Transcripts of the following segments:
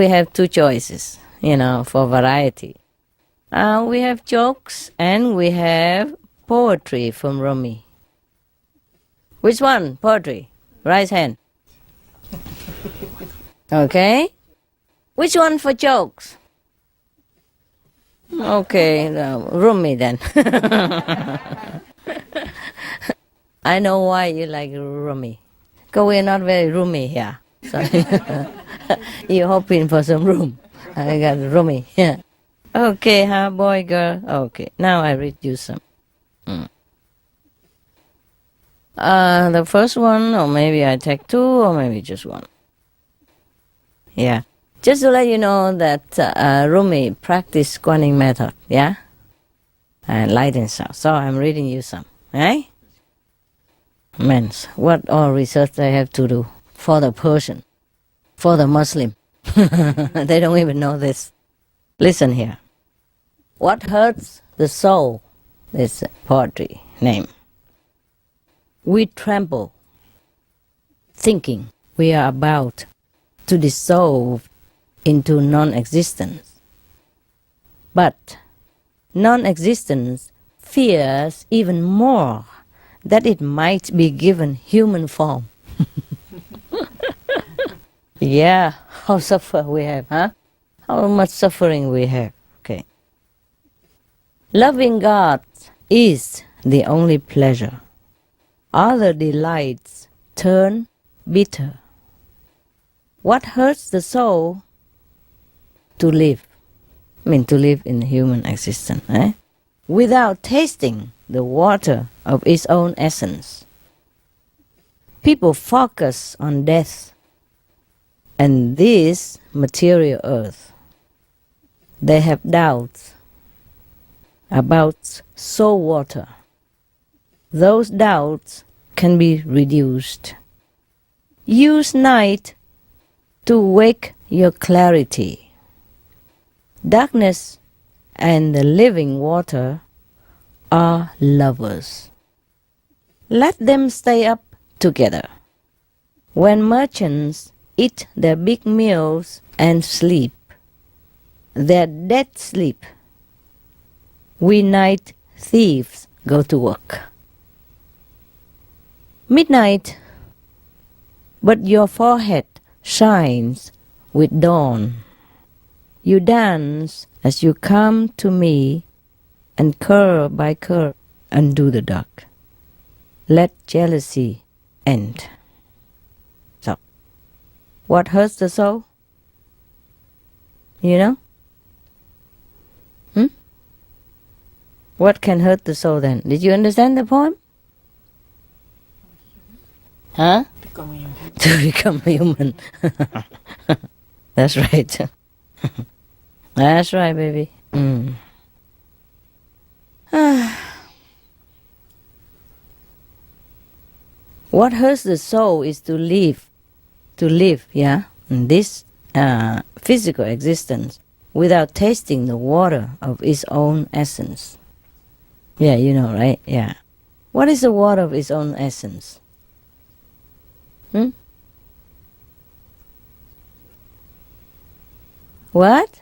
we have two choices, for variety. We have jokes and we have poetry from Rumi. Which one? Poetry. Raise hand. Okay. Which one for jokes? Okay, Rumi then. I know why you like Rumi. Because we're not very roomy here. So you're hoping for some room. I got Rumi. Yeah. Okay, boy, girl. Okay, now I read you some. The first one, or maybe I take two, or maybe just one. Yeah. Just to let you know that Rumi practiced Guanyin method, yeah? And light and sound. So I'm reading you some, right? Means what all research they have to do for the Persian, for the Muslim. They don't even know this. Listen here. What hurts the soul? This poetry name. We tremble, thinking we are about to dissolve into non-existence. But non-existence fears even more that it might be given human form. Yeah, how suffer we have, huh? How much suffering we have. Okay. Loving God is the only pleasure. Other delights turn bitter. What hurts the soul? To live. To live in human existence, eh? Without tasting the water of its own essence. People focus on death and this material earth. They have doubts about soul water. Those doubts can be reduced. Use night to wake your clarity. Darkness and the living water are lovers. Let them stay up together. When merchants eat their big meals and sleep, their dead sleep, we night thieves go to work. Midnight, but your forehead shines with dawn. You dance as you come to me, and curve by curve undo the dark. Let jealousy end. So, what hurts the soul? You know? What can hurt the soul then? Did you understand the poem? Huh? Become a human. To become human. That's right. That's right, baby. What hurts the soul is to live, yeah, in this physical existence without tasting the water of its own essence. Yeah, you know, right? Yeah. What is the water of its own essence? What?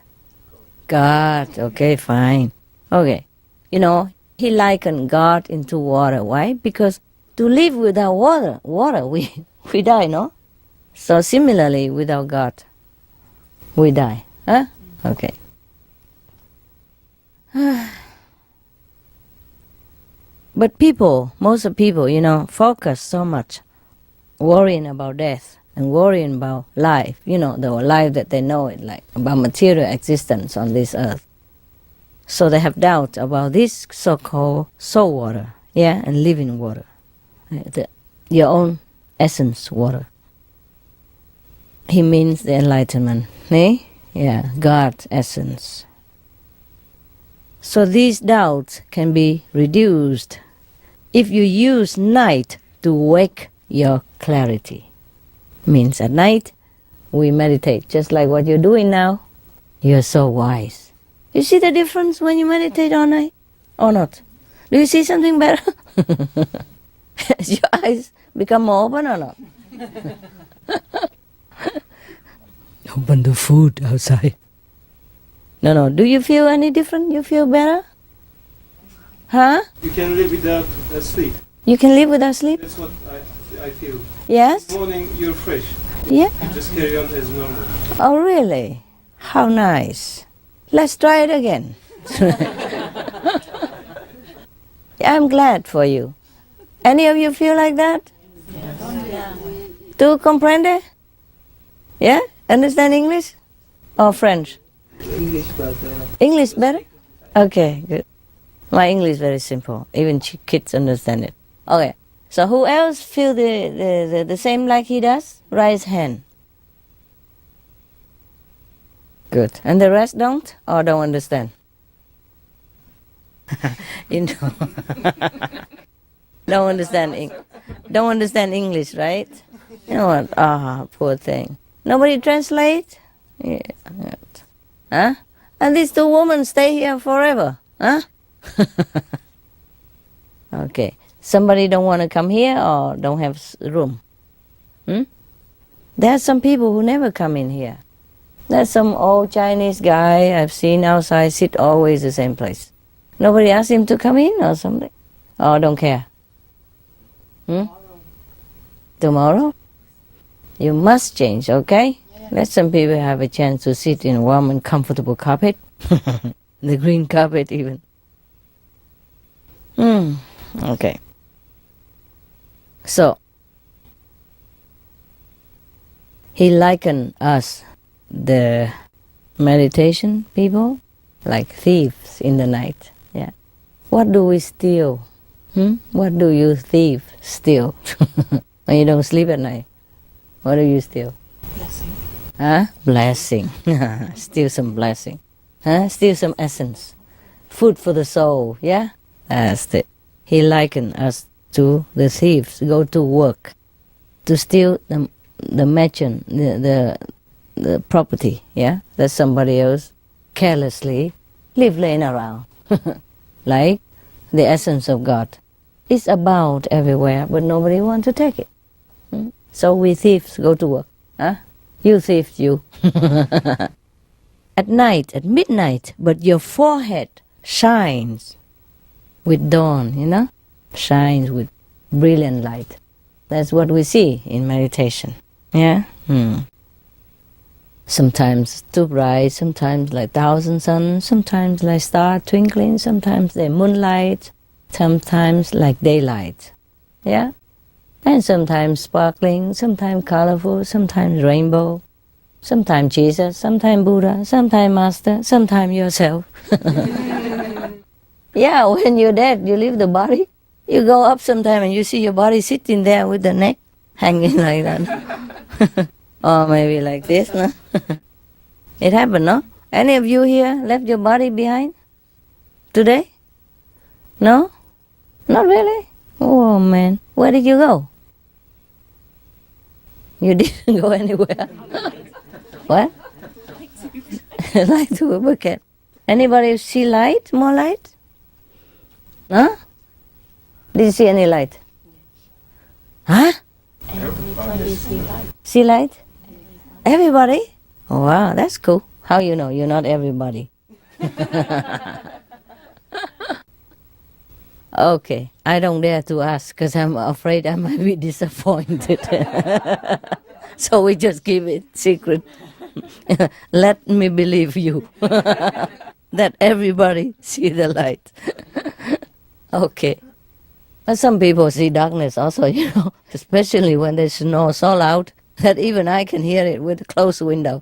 God. Okay, fine. Okay. You know, he likened God into water. Why? Because to live without water, we die, no? So similarly, without God, we die. Huh? Okay. But most of people, focus so much worrying about death and worrying about life, the life that they know it, like about material existence on this earth. So they have doubt about this so-called soul water, yeah, and living water, your own essence water. He means the enlightenment, eh? Yeah, God's essence. So these doubts can be reduced if you use night to wake your clarity. Means at night, we meditate, just like what you're doing now. You're so wise. You see the difference when you meditate all night? Or not? Do you see something better? Your eyes become more open or not? Open the food outside. No. Do you feel any different? You feel better? Huh? You can live without sleep. You can live without sleep? That's what I feel. Yes? In the morning you're fresh. Yeah. You just carry on as normal. Oh, really? How nice. Let's try it again. I'm glad for you. Any of you feel like that? Yes. ¿Tú comprende? Yeah? Understand English? Or French? English, but English better? Okay, good. My English is very simple. Even kids understand it. Okay. So who else feel the same like he does? Raise hand. Good. And the rest don't? Or don't understand? You know. Don't understand English, right? You know what? Ah, poor thing. Nobody translate? Yeah. Huh? And these two women stay here forever, huh? Okay. Somebody don't want to come here or don't have room? There are some people who never come in here. There's some old Chinese guy I've seen outside sit always the same place. Nobody asked him to come in or something? Or don't care? Tomorrow? You must change, okay? Yeah. Let some people have a chance to sit in warm and comfortable carpet. The green carpet even. Okay. So, he likened us, the meditation people, like thieves in the night. Yeah. What do we steal? What do you steal? When you don't sleep at night, what do you steal? Blessing. Huh? Blessing. Steal some blessing. Huh? Steal some essence. Food for the soul, yeah? That's it. He likened us to the thieves, go to work, to steal the merchant, the property, yeah? That somebody else carelessly leave laying around. Like the essence of God. It's about everywhere, but nobody wants to take it. So we thieves go to work. Huh? You thieves, you. At night, at midnight, but your forehead shines with dawn, you know? Shines with brilliant light. That's what we see in meditation. Yeah? Sometimes too bright, sometimes like thousand suns, sometimes like star twinkling, sometimes the moonlight, sometimes like daylight. Yeah? And sometimes sparkling, sometimes colorful, sometimes rainbow, sometimes Jesus, sometimes Buddha, sometimes Master, sometimes yourself. Yeah, when you're dead, you leave the body. You go up sometime and you see your body sitting there with the neck hanging like that. Or maybe like this, no? It happened, no? Any of you here left your body behind today? No? Not really? Oh man, where did you go? You didn't go anywhere. What? Light to a bucket. Anybody see light? More light? Huh? Did you see any light? Huh? Everybody see light. See light? Everybody? Oh, wow, that's cool. How you know you're not everybody? Okay, I don't dare to ask because I'm afraid I might be disappointed. So we just keep it secret. Let me believe you that everybody see the light. Okay. But some people see darkness also, you know, especially when they snore so loud that even I can hear it with a closed window.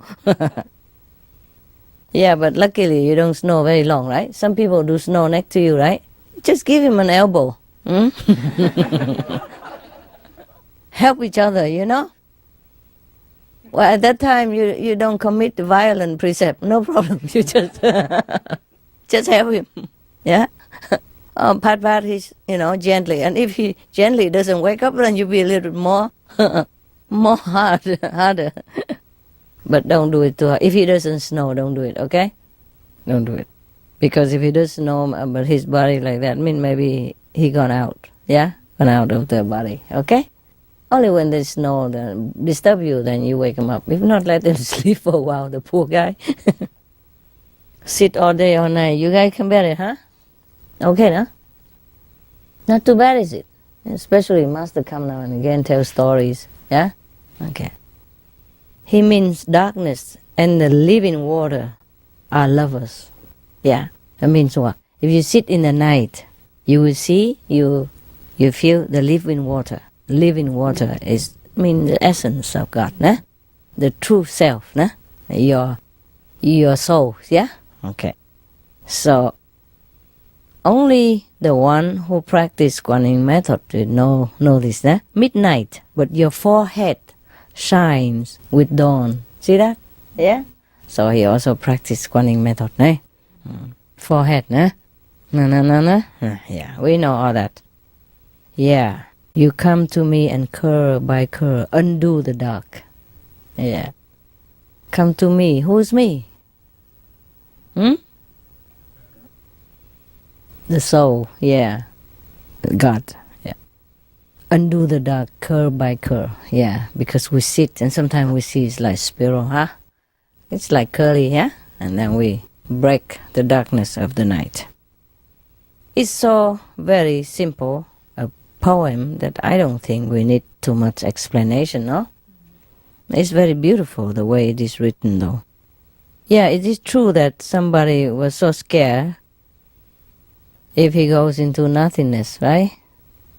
Yeah, but luckily you don't snore very long, right? Some people do snore next to you, right? Just give him an elbow. Help each other, you know? Well, at that time, you don't commit the violent precept. No problem. You just help him. Yeah? Pat his, gently. And if he gently doesn't wake up, then you be a little bit more harder. But don't do it to her. If he doesn't snore, don't do it, okay? Don't do it. Because if he does snore about his body like that, maybe he gone out. Yeah? Gone out of the body, okay? Only when there's snow that disturb you, then you wake him up. If not, let him sleep for a while, the poor guy. Sit all day, all night. You guys can bear it, huh? Okay, no? Not too bad, is it? Especially Master come now and again, tell stories. Yeah? Okay. He means darkness and the living water are lovers. Yeah? That means what? If you sit in the night, you will see, you feel the living water. Living water is the essence of God, né? The true self, né? Your soul, yeah? Okay. So only the one who practice Guanyin method will know this, né? Midnight, but your forehead shines with dawn. See that? Yeah? So he also practice Guanyin method, né? Forehead, né? No. Yeah, we know all that. Yeah. You come to me and curl by curl, undo the dark. Yeah. Come to me. Who's me? The soul, yeah. God, yeah. Undo the dark, curl by curl, yeah. Because we sit and sometimes we see it's like spiral, huh? It's like curly, yeah? And then we break the darkness of the night. It's so very simple poem that I don't think we need too much explanation, no? It's very beautiful the way it is written, though. Yeah, it is true that somebody was so scared if he goes into nothingness, right?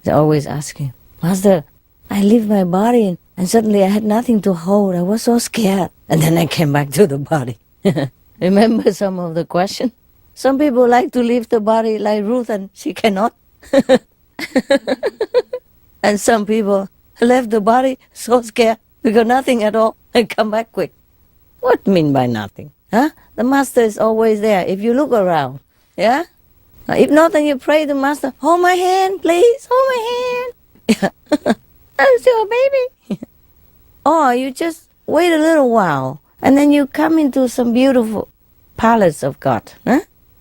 They always asking, Master, I leave my body and suddenly I had nothing to hold. I was so scared. And then I came back to the body. Remember some of the question? Some people like to leave the body like Ruth and she cannot. And some people left the body so scared because nothing at all and come back quick. What mean by nothing? Huh? The Master is always there if you look around. Yeah? If not, then you pray to Master, hold my hand, please, hold my hand. I'm still a baby. Or you just wait a little while and then you come into some beautiful palace of God, huh?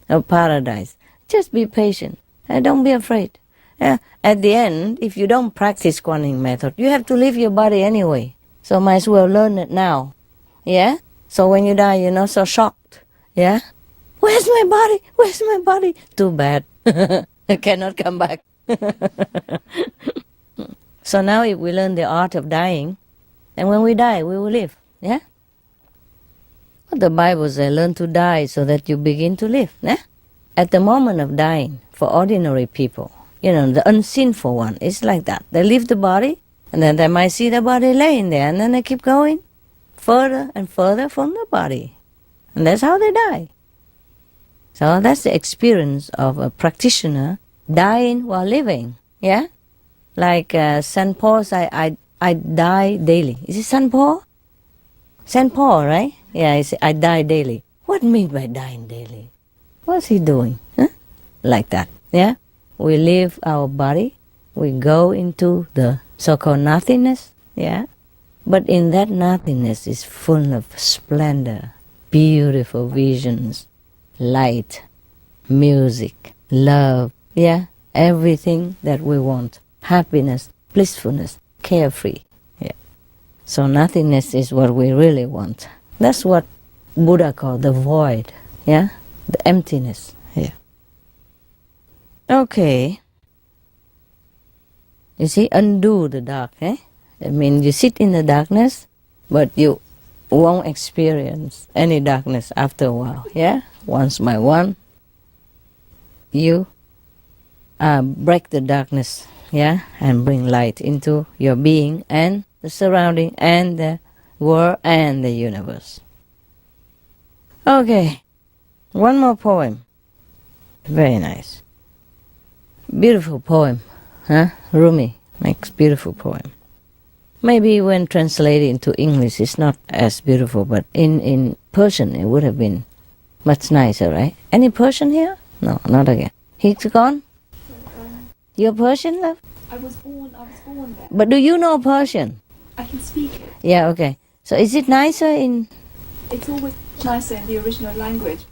Of paradise. Just be patient and don't be afraid. Yeah. At the end, if you don't practice Guanyin method, you have to leave your body anyway. So might as well learn it now. Yeah? So when you die, you're not so shocked. Yeah? Where's my body? Where's my body? Too bad. I cannot come back. So now if we learn the art of dying, and when we die, we will live. Yeah? What the Bible says, learn to die so that you begin to live. Yeah? At the moment of dying, for ordinary people, the unsinful one, it's like that. They leave the body, and then they might see the body laying there, and then they keep going further and further from the body. And that's how they die. So that's the experience of a practitioner dying while living. Yeah? Like St. Paul said, I die daily. Is it St. Paul? St. Paul, right? Yeah, he said, I die daily. What mean by dying daily? What's he doing? Huh? Like that. Yeah? We leave our body, we go into the so-called nothingness, yeah? But in that nothingness is full of splendor, beautiful visions, light, music, love, yeah? Everything that we want, happiness, blissfulness, carefree, yeah? So nothingness is what we really want. That's what Buddha called the void, yeah? The emptiness, yeah. Okay. You see, undo the dark, eh? I mean, you sit in the darkness, but you won't experience any darkness after a while, yeah? Once by one, you break the darkness, yeah? And bring light into your being and the surrounding and the world and the universe. Okay, one more poem. Very nice. Beautiful poem, huh? Rumi makes beautiful poem. Maybe when translated into English, it's not as beautiful, but in Persian, it would have been much nicer, right? Any Persian here? No, not again. He's gone? You're Persian, love? I was born there. But do you know Persian? I can speak it. Yeah, okay. So is it nicer in... It's always nicer in the original language.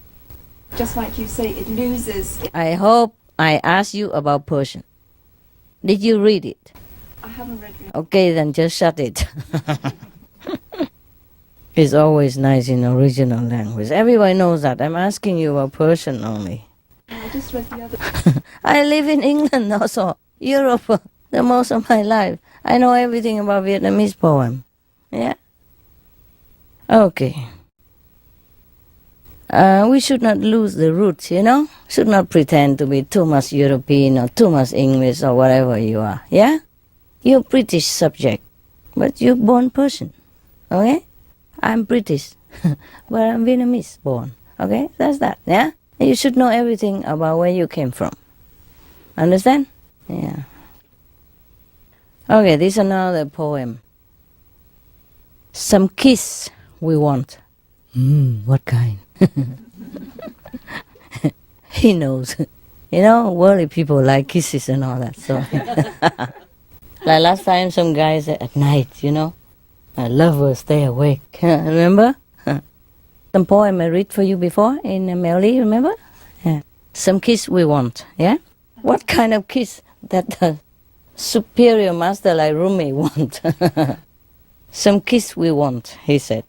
Just like you say, it loses. I hope I asked you about Persian. Did you read it? I haven't read your... Okay, then just shut it. It's always nice in original language. Everyone knows that. I'm asking you a person only. I just read the other... I live in England also, Europe, the most of my life. I know everything about Vietnamese poem. Yeah? Okay. We should not lose the roots, you know? Should not pretend to be too much European or too much English or whatever you are, yeah? You're British subject, but you're born person, okay? I'm British, but I'm Vietnamese born, okay? That's that, yeah? You should know everything about where you came from. Understand? Yeah. Okay, this is another poem. Some kiss we want. What kind? He knows. You know, worldly people like kisses and all that. So, like last time, some guy said at night, you know, lovers stay awake. Remember? Some poem I read for you before in Melody, remember? Yeah. Some kiss we want, yeah? What kind of kiss that the superior master like Rumi want? Some kiss we want, he said.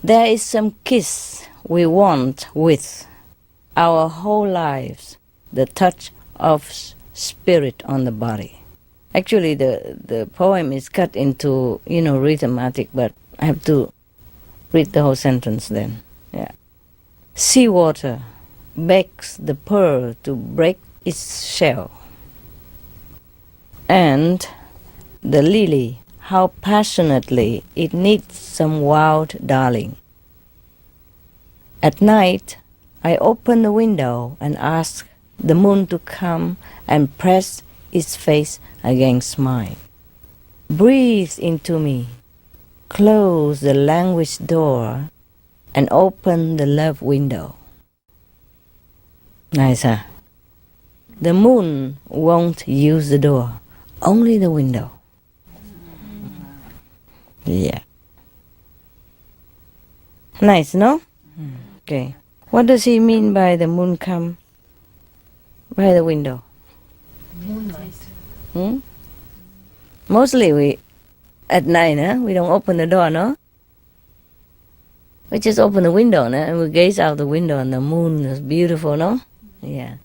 There is some kiss we want with our whole lives, the touch of spirit on the body. Actually, the poem is cut into, rhythmatic, but I have to read the whole sentence then. Yeah. Seawater begs the pearl to break its shell. And the lily, how passionately it needs some wild darling. At night, I open the window and ask the moon to come and press its face against mine. Breathe into me, close the languished door, and open the love window. Nice, huh? The moon won't use the door, only the window. Yeah. Nice, no? Okay. What does he mean by the moon come by the window? Moonlight. Mostly at night, we don't open the door, no? We just open the window, no? And we gaze out the window and the moon is beautiful, no? Yeah.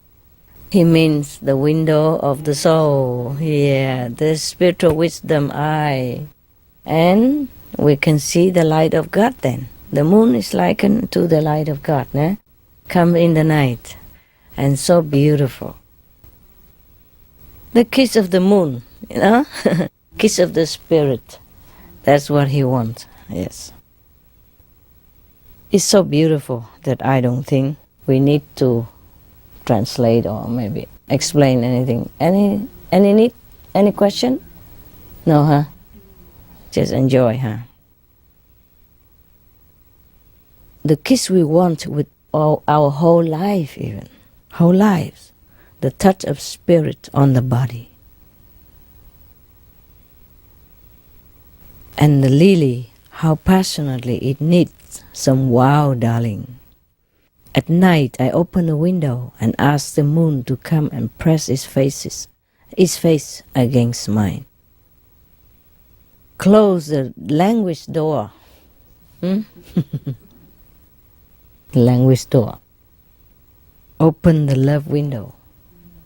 He means the window of the soul. Yeah, the spiritual wisdom eye. And we can see the light of God then. The moon is likened to the light of God, né? Come in the night. And so beautiful. The kiss of the moon, kiss of the spirit. That's what he wants, yes. It's so beautiful that I don't think we need to translate or maybe explain anything. Any need? Any question? No, huh? Just enjoy, huh? The kiss we want with our whole life even. Whole lives. The touch of spirit on the body. And the lily, how passionately it needs some wow, darling. At night I open the window and ask the moon to come and press its face against mine. Close the languished door. Languished door. Open the love window.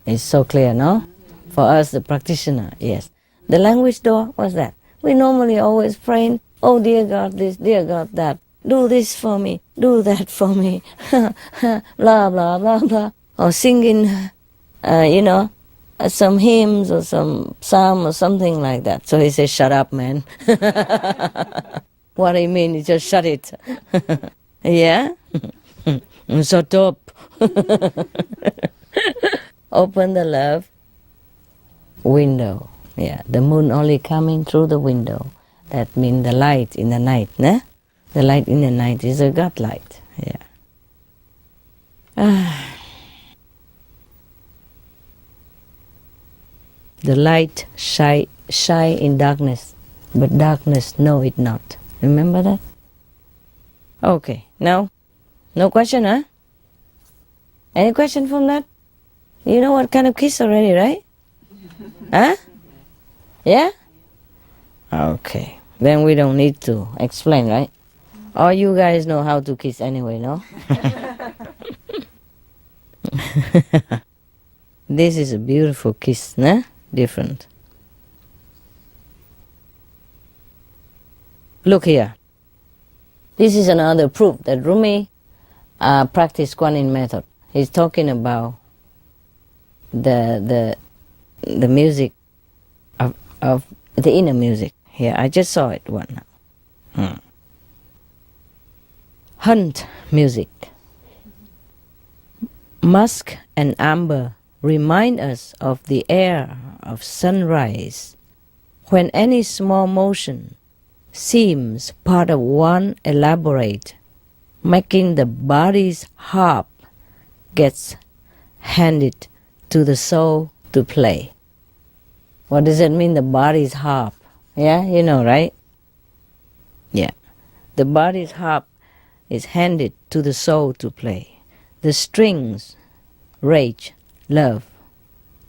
It's so clear, no? For us, the practitioner, yes. The languished door, what's that? We normally always praying, oh dear God this, dear God that. Do this for me, do that for me. Blah, blah, blah, blah. Or singing, some hymns or some psalm or something like that. So he says, shut up, man. What do you mean? You just shut it. Yeah? Shut up. Open the love window. Yeah, the moon only coming through the window. That means the light in the night, né? The light in the night is a God light. Yeah. The light shine in darkness, but darkness know it not. Remember that? Okay, now, no question, huh? Any question from that? You know what kind of kiss already, right? Huh? Yeah? Okay. Then we don't need to explain, right? Or you guys know how to kiss anyway, no? This is a beautiful kiss, nah? Different. Look here. This is another proof that Rumi practiced Kuan method. He's talking about the music of the inner music. Here, I just saw it one. Hunt music. Musk and amber remind us of the air of sunrise, when any small motion seems part of one elaborate, making the body's harp gets handed to the soul to play. What does it mean, the body's harp? Yeah, you know, right? Yeah. The body's harp is handed to the soul to play. The strings, rage, love,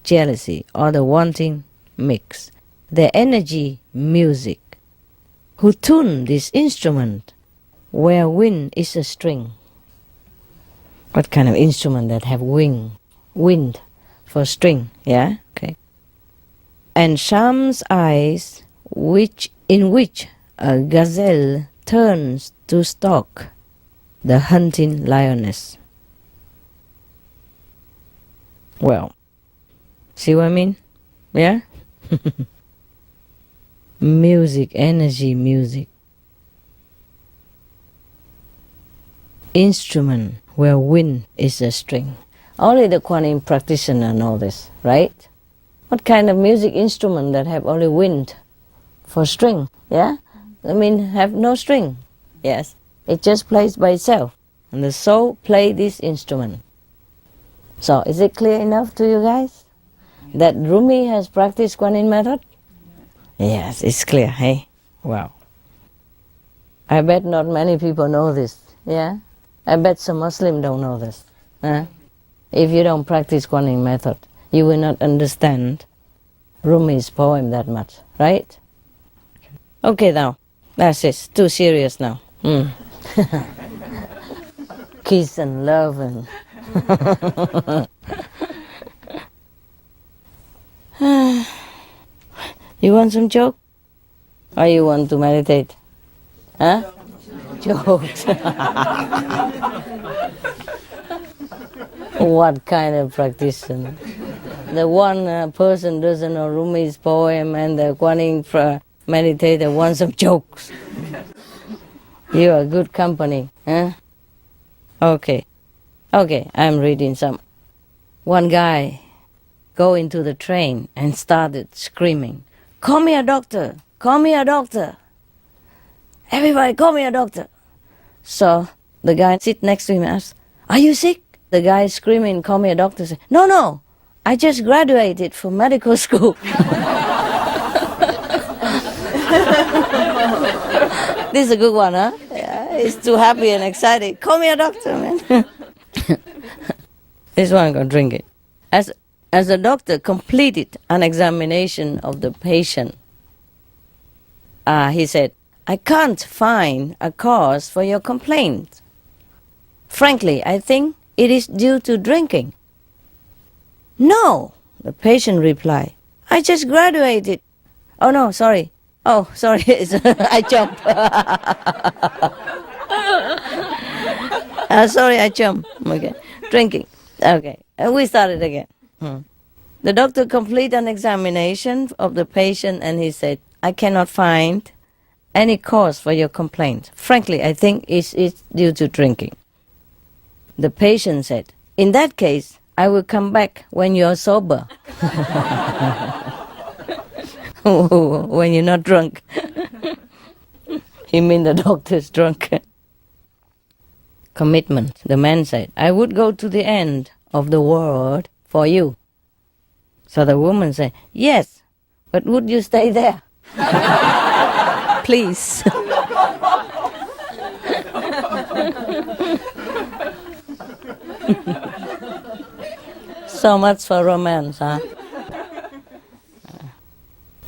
jealousy, or the wanting mix. The energy, music. Who tune this instrument where wind is a string? What kind of instrument that have wind for string? Yeah, okay. And Sham's eyes, in which a gazelle turns to stalk the hunting lioness. Well, see what I mean? Yeah? Music, energy, music. Instrument where wind is a string. Only the Kuan Yin practitioner know this, right? What kind of music instrument that have only wind for string? Yeah? I mean, have no string. Yes. It just plays by itself. And the soul play this instrument. So, is it clear enough to you guys? That Rumi has practiced Kuan Yin method? Yes, it's clear, hey? Wow. I bet not many people know this, yeah? I bet some Muslims don't know this. If you don't practice Kuan Yin method, you will not understand Rumi's poem that much, right? Okay, now, that's it. Too serious now. Kiss and love and... You want some joke? Or you want to meditate? Huh? Jokes. What kind of practitioner? The one person doesn't know Rumi's poem and the Kuan Yin meditator wants some jokes. You are good company, huh? Okay, I'm reading some. One guy go into the train and started screaming, "Call me a doctor! Call me a doctor! Everybody, call me a doctor!" So the guy sit next to him and asks, "Are you sick?" The guy screaming, "Call me a doctor," said, No, I just graduated from medical school." This is a good one, huh? Yeah, he's too happy and excited. "Call me a doctor, man." This one, I'm going to drink it. As the doctor completed an examination of the patient, he said, "I can't find a cause for your complaint. Frankly, I think it is due to drinking." "No," the patient replied. "I just graduated." "Oh, no, sorry. Oh, sorry, I jumped." Sorry, I jumped. Okay, drinking. Okay, we started again. The doctor completed an examination of the patient and he said, "I cannot find any cause for your complaint. Frankly, I think it's due to drinking." The patient said, "In that case, I will come back when you're sober." When you're not drunk. He mean the doctor's drunk. Commitment. The man said, "I would go to the end of the world for you." So the woman said, "Yes, but would you stay there?" Please. So much for romance, huh?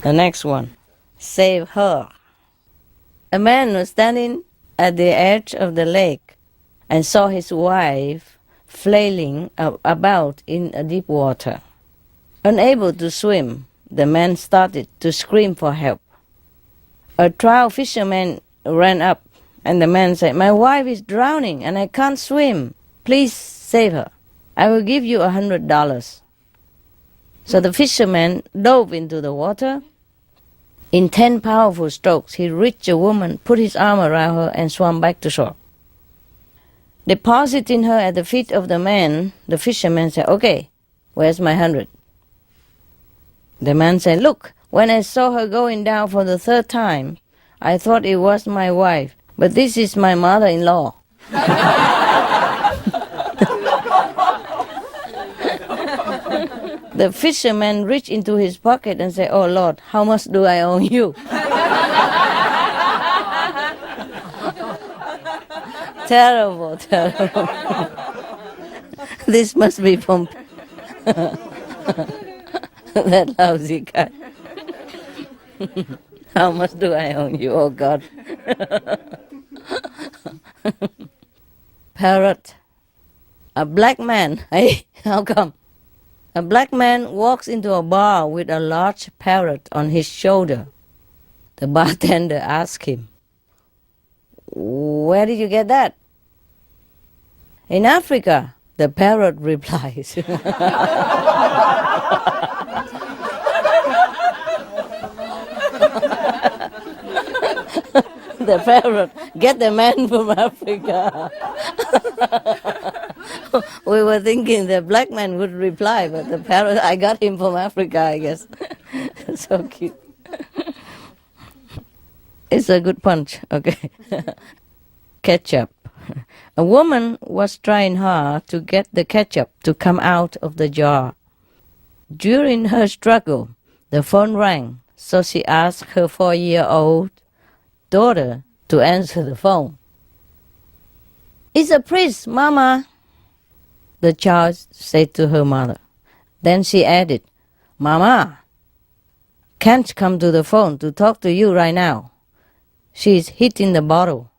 The next one, save her. A man was standing at the edge of the lake and saw his wife flailing about in a deep water. Unable to swim, the man started to scream for help. A trout fisherman ran up, and the man said, "My wife is drowning and I can't swim. Please save her. I will give you $100. So the fisherman dove into the water. In 10 powerful strokes, he reached the woman, put his arm around her, and swam back to shore. Depositing her at the feet of the man, the fisherman said, "Okay, where's my 100? The man said, "Look, when I saw her going down for the 3rd time, I thought it was my wife, but this is my mother-in-law." The fisherman reached into his pocket and said, "Oh Lord, how much do I owe you?" Terrible, terrible. This must be from that lousy guy. How much do I owe you, oh God? Parrot. A black man. Hey, how come? A black man walks into a bar with a large parrot on his shoulder. The bartender asks him, "Where did you get that?" "In Africa," the parrot replies. The parrot, "Get the man from Africa." We were thinking the black man would reply, but the parrot, "I got him from Africa, I guess." So cute. It's a good punch, okay. Ketchup. A woman was trying hard to get the ketchup to come out of the jar. During her struggle, the phone rang, so she asked her 4-year-old daughter to answer the phone. "It's a priest, Mama," the child said to her mother. Then she added, "Mama can't come to the phone to talk to you right now. She's hitting the bottle."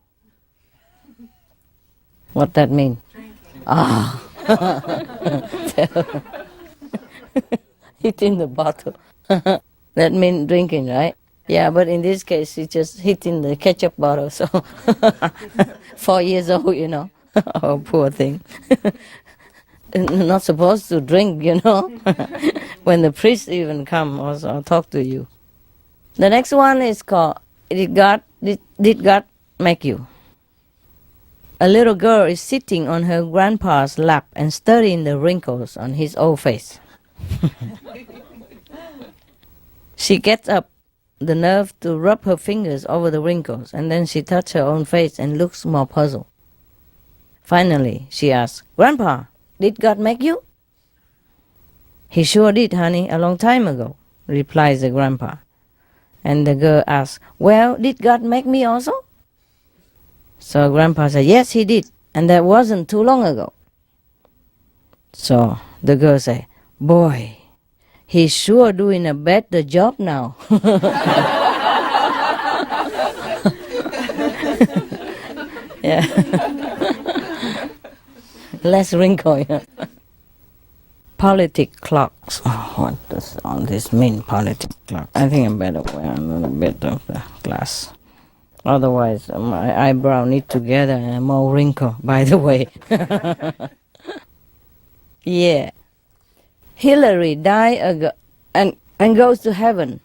What that mean? Ah, hitting the bottle. That means drinking, right? Yeah, but in this case, she just hitting the ketchup bottle. So 4 years old, you know. Oh, poor thing. Not supposed to drink, you know. When the priest even come or talk to you. The next one is called Did God Make You? A little girl is sitting on her grandpa's lap and studying the wrinkles on his old face. She gets up the nerve to rub her fingers over the wrinkles, and then she touches her own face and looks more puzzled. Finally, she asks, "Grandpa, did God make you?" "He sure did, honey, a long time ago," replies the grandpa. And the girl asks, "Well, did God make me also?" So grandpa said, "Yes, he did, and that wasn't too long ago." So the girl said, "Boy, he's sure doing a better job now." Yeah. Less wrinkle. Yeah. Politic clocks. Oh, what does all this mean, politic clocks? I think I better wear a little bit of the glass. Otherwise, my eyebrow need to get more wrinkle, by the way. Yeah. Hillary died and goes to heaven,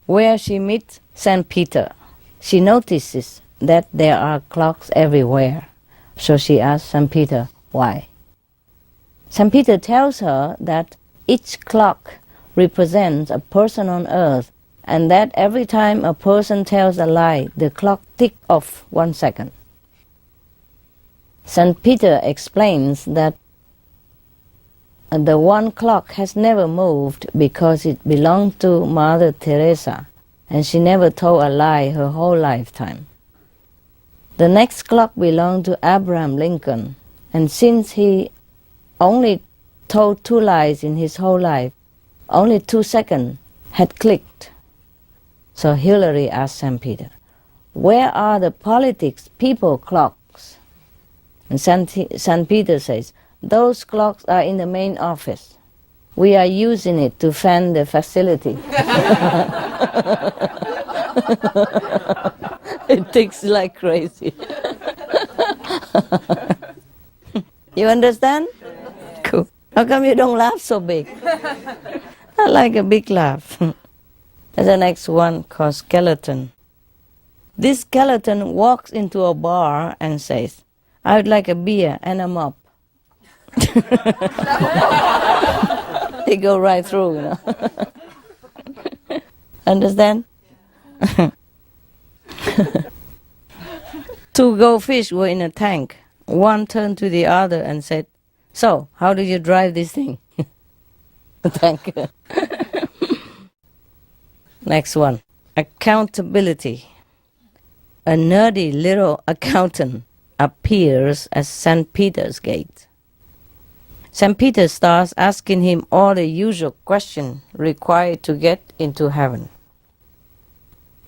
where she meets St. Peter. She notices that there are clocks everywhere. So she asks St. Peter, why? St. Peter tells her that each clock represents a person on earth, and that every time a person tells a lie, the clock ticks off 1 second. St. Peter explains that the one clock has never moved because it belonged to Mother Teresa, and she never told a lie her whole lifetime. The next clock belonged to Abraham Lincoln, and since he only told 2 lies in his whole life, only 2 seconds had clicked. So Hillary asked St. Peter, where are the politics people clocks? And St. Peter says, those clocks are in the main office. We are using it to fan the facility. It ticks like crazy. You understand? Cool. How come you don't laugh so big? I like a big laugh. There's the next one called skeleton. This skeleton walks into a bar and says, I would like a beer and a mop. They go right through, you know. Understand? Two goldfish were in a tank. One turned to the other and said, so, how do you drive this thing? Thank you. Next one. Accountability. A nerdy little accountant appears at St. Peter's gate. St. Peter starts asking him all the usual questions required to get into heaven.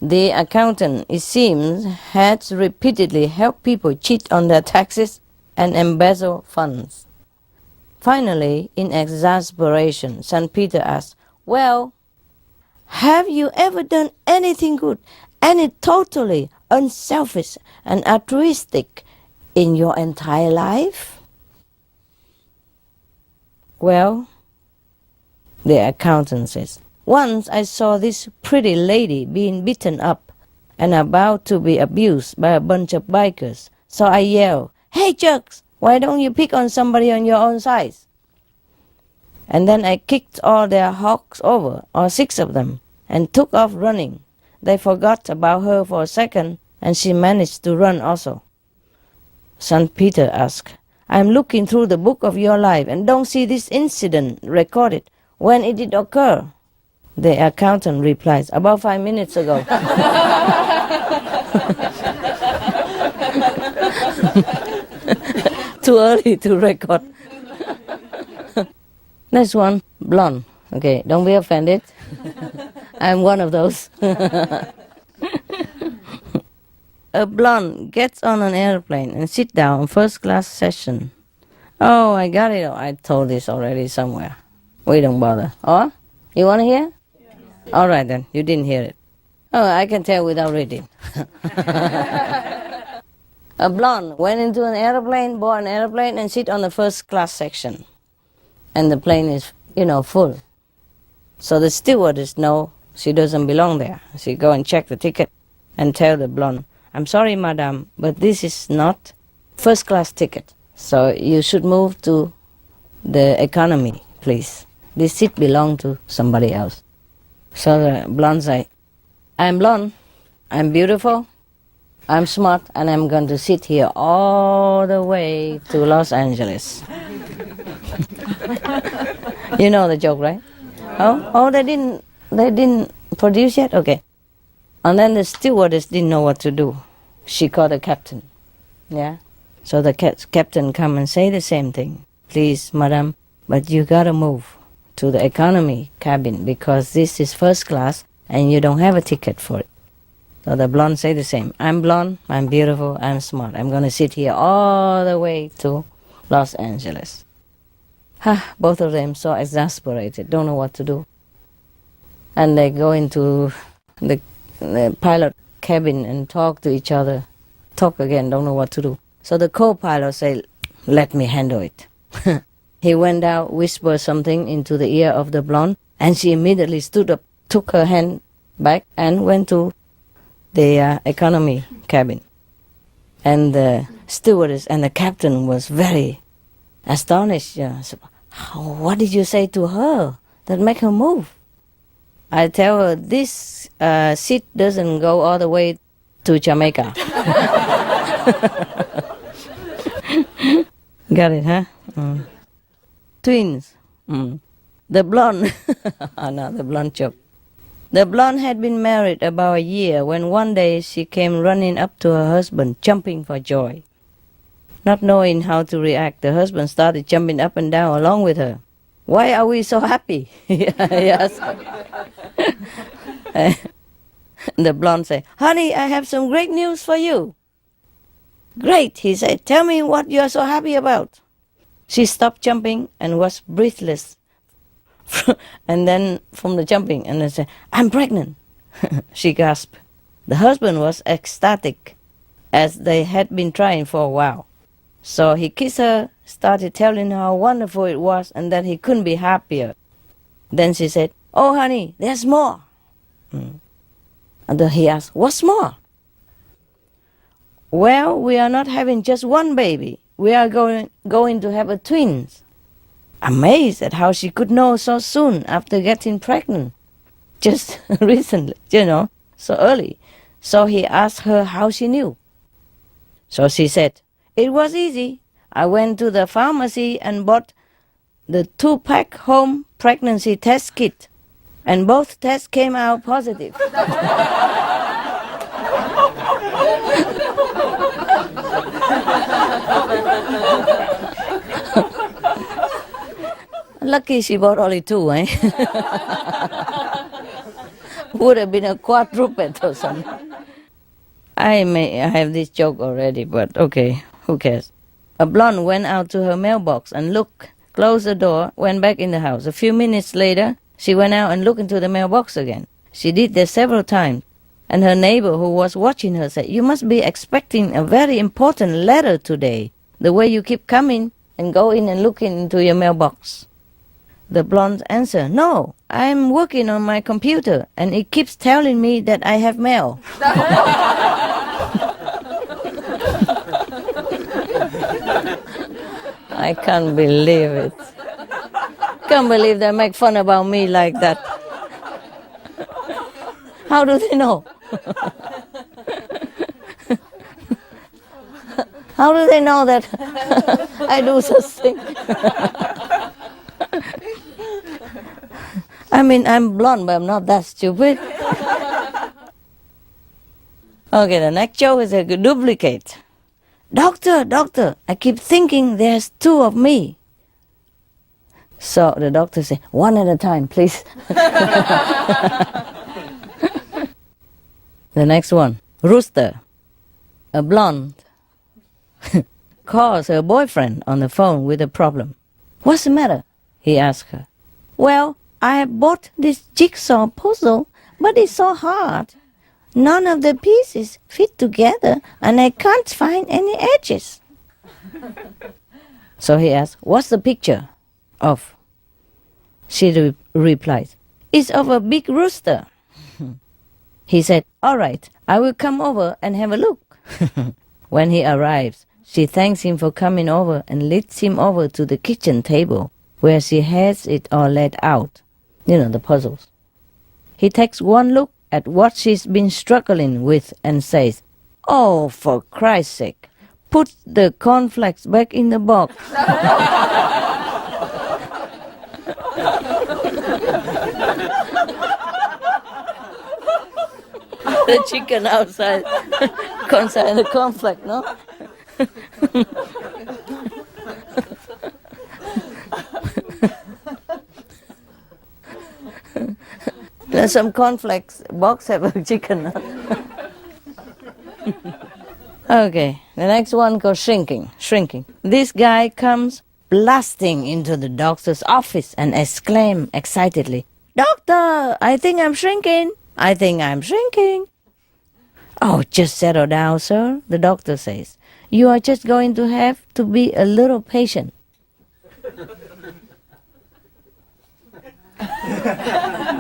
The accountant, it seems, had repeatedly helped people cheat on their taxes and embezzle funds. Finally, in exasperation, St. Peter asked, well, have you ever done anything good, any totally unselfish and altruistic in your entire life? Well, the accountant says, once I saw this pretty lady being beaten up and about to be abused by a bunch of bikers. So I yelled, hey jerks, why don't you pick on somebody on your own size? And then I kicked all their hawks over, all 6 of them, and took off running. They forgot about her for a second, and she managed to run also. St. Peter asked, I'm looking through the book of your life and don't see this incident recorded. When it did occur? The accountant replies, about 5 minutes ago. Too early to record. Next one, blonde. Okay, don't be offended. I'm one of those. A blonde gets on an airplane and sits down in first class session. Oh, I got it. I told this already somewhere. We don't bother. Oh, you want to hear? Yeah. All right then, you didn't hear it. Oh, I can tell without reading. A blonde went into an airplane, bought an airplane, and sit on the first class section. And the plane is, full. So the stewardess know she doesn't belong there. She go and check the ticket and tell the blonde, I'm sorry, madam, but this is not first class ticket. So you should move to the economy, please. This seat belongs to somebody else. So the blonde say, I'm blonde, I'm beautiful, I'm smart, and I'm going to sit here all the way to Los Angeles. You know the joke, right? Oh, they didn't produce yet? Okay. And then the stewardess didn't know what to do. She called the captain. Yeah? So the captain come and say the same thing. Please, madam, but you gotta move to the economy cabin because this is first class and you don't have a ticket for it. So the blonde say the same. I'm blonde, I'm beautiful, I'm smart. I'm gonna sit here all the way to Los Angeles. Both of them so exasperated, don't know what to do. And they go into the pilot cabin and talk to each other. Talk again, don't know what to do. So the co-pilot say, let me handle it. He went out, whispered something into the ear of the blonde, and she immediately stood up, took her hand back, and went to the economy cabin. And the stewardess and the captain was very astonished. So, what did you say to her that make her move? I tell her, this seat doesn't go all the way to Jamaica. Got it, huh? Twins. The blonde, the blonde joke. The blonde had been married about a year when one day she came running up to her husband, jumping for joy. Not knowing how to react, the husband started jumping up and down along with her. Why are we so happy? Yes. The blonde said, "Honey, I have some great news for you." "Great," he said. "Tell me what you are so happy about." She stopped jumping and was breathless. And then from the jumping, and then said, "I'm pregnant." She gasped. The husband was ecstatic, as they had been trying for a while. So he kissed her, started telling her how wonderful it was and that he couldn't be happier. Then she said, "Oh, honey, there's more." And then he asked, "What's more?" "Well, we are not having just one baby. We are going to have a twins." Amazed at how she could know so soon after getting pregnant. Just recently, so early. So he asked her how she knew. So she said, "It was easy. I went to the pharmacy and bought the 2-pack home pregnancy test kit. And both tests came out positive." Lucky she bought only 2, eh? Would have been a quadruped or something. I have this joke already, but okay, who cares? A blonde went out to her mailbox and looked, closed the door, went back in the house. A few minutes later, she went out and looked into the mailbox again. She did this several times, and her neighbor who was watching her said, "You must be expecting a very important letter today, the way you keep coming and going and looking into your mailbox." The blonde answered, "No, I'm working on my computer and it keeps telling me that I have mail." I can't believe it. Can't believe they make fun about me like that. How do they know? How do they know that I do such thing? I mean, I'm blonde, but I'm not that stupid. Okay, the next joke is a duplicate. Doctor, I keep thinking there's 2 of me." So the doctor said, "One at a time, please." The next one, rooster. A blonde calls her boyfriend on the phone with a problem. "What's the matter?" he asked her. "Well, I have bought this jigsaw puzzle, but it's so hard. None of the pieces fit together, and I can't find any edges." So he asked, "What's the picture of?" She replied, "It's of a big rooster." He said, "All right, I will come over and have a look." When he arrives, she thanks him for coming over and leads him over to the kitchen table, where she has it all laid out. The puzzles. He takes one look at what she's been struggling with and says, "Oh, for Christ's sake, put the cornflakes back in the box." The chicken outside, inside the cornflake, no? There's some cornflakes box have a chicken. Okay, the next one goes shrinking. This guy comes blasting into the doctor's office and exclaims excitedly, "Doctor, I think I'm shrinking. I think I'm shrinking." "Oh, just settle down, sir," the doctor says. "You are just going to have to be a little patient."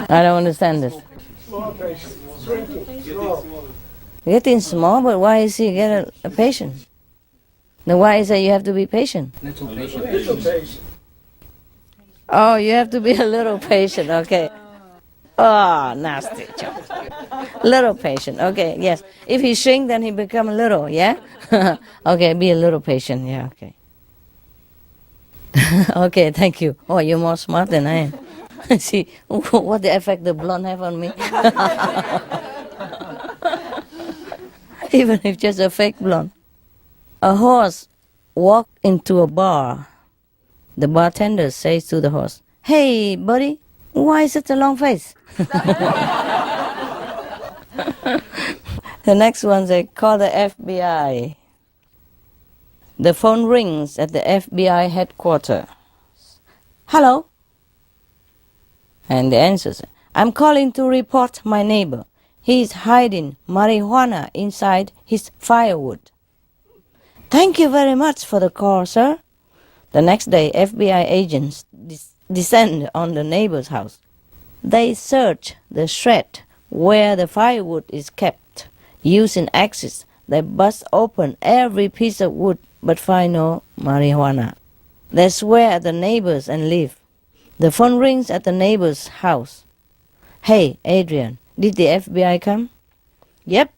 I don't understand this. Getting small, but why is he get a patient? Then why is it you have to be patient? Little patient. Oh, you have to be a little patient, okay. Oh, nasty joke. Little patient, okay, yes. If he shrink, then he become little, yeah? Okay, be a little patient, yeah, okay. Okay, thank you. Oh, you're more smart than I am. See, what the effect the blonde have on me. Even if just a fake blonde. A horse walked into a bar. The bartender says to the horse, "Hey, buddy, why such a long face?" The next one, they call the FBI. The phone rings at the FBI headquarters. Hello? And the answer says, I'm calling to report my neighbor. He is hiding marijuana inside his firewood. Thank you very much for the call, sir. The next day, FBI agents descend on the neighbor's house. They search the shed where the firewood is kept. Using axes, they bust open every piece of wood but find no marijuana. They swear at the neighbors and leave. The phone rings at the neighbor's house. Hey, Adrian, did the FBI come? Yep.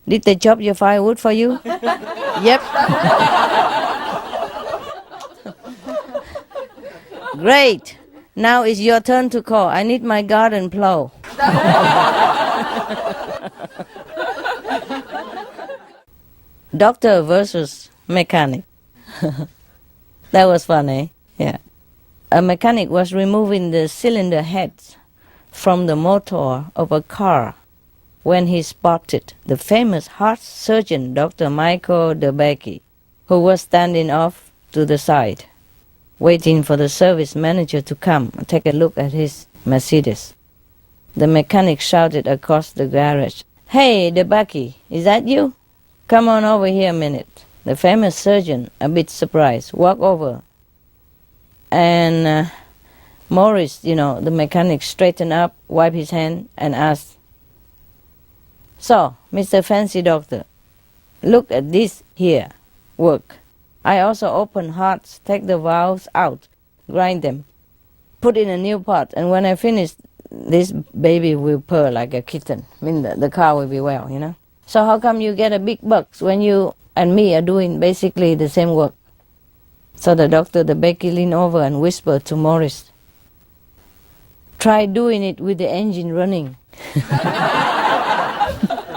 Did they chop your firewood for you? Yep. Great. Now it's your turn to call. I need my garden plow. Doctor versus mechanic. That was funny. Yeah. A mechanic was removing the cylinder heads from the motor of a car when he spotted the famous heart surgeon Dr. Michael DeBakey, who was standing off to the side, waiting for the service manager to come and take a look at his Mercedes. The mechanic shouted across the garage, "Hey, DeBakey, is that you? Come on over here a minute." The famous surgeon, a bit surprised, walked over. And Morris, the mechanic, straightened up, wiped his hand, and asked, "So, Mr. Fancy Doctor, look at this here work. I also open hearts, take the valves out, grind them, put in a new pot, and when I finish, this baby will purr like a kitten. I mean, the car will be well, So how come you get a big bucks when you and me are doing basically the same work?" So the doctor, DeBakey, leaned over and whispered to Morris, "Try doing it with the engine running."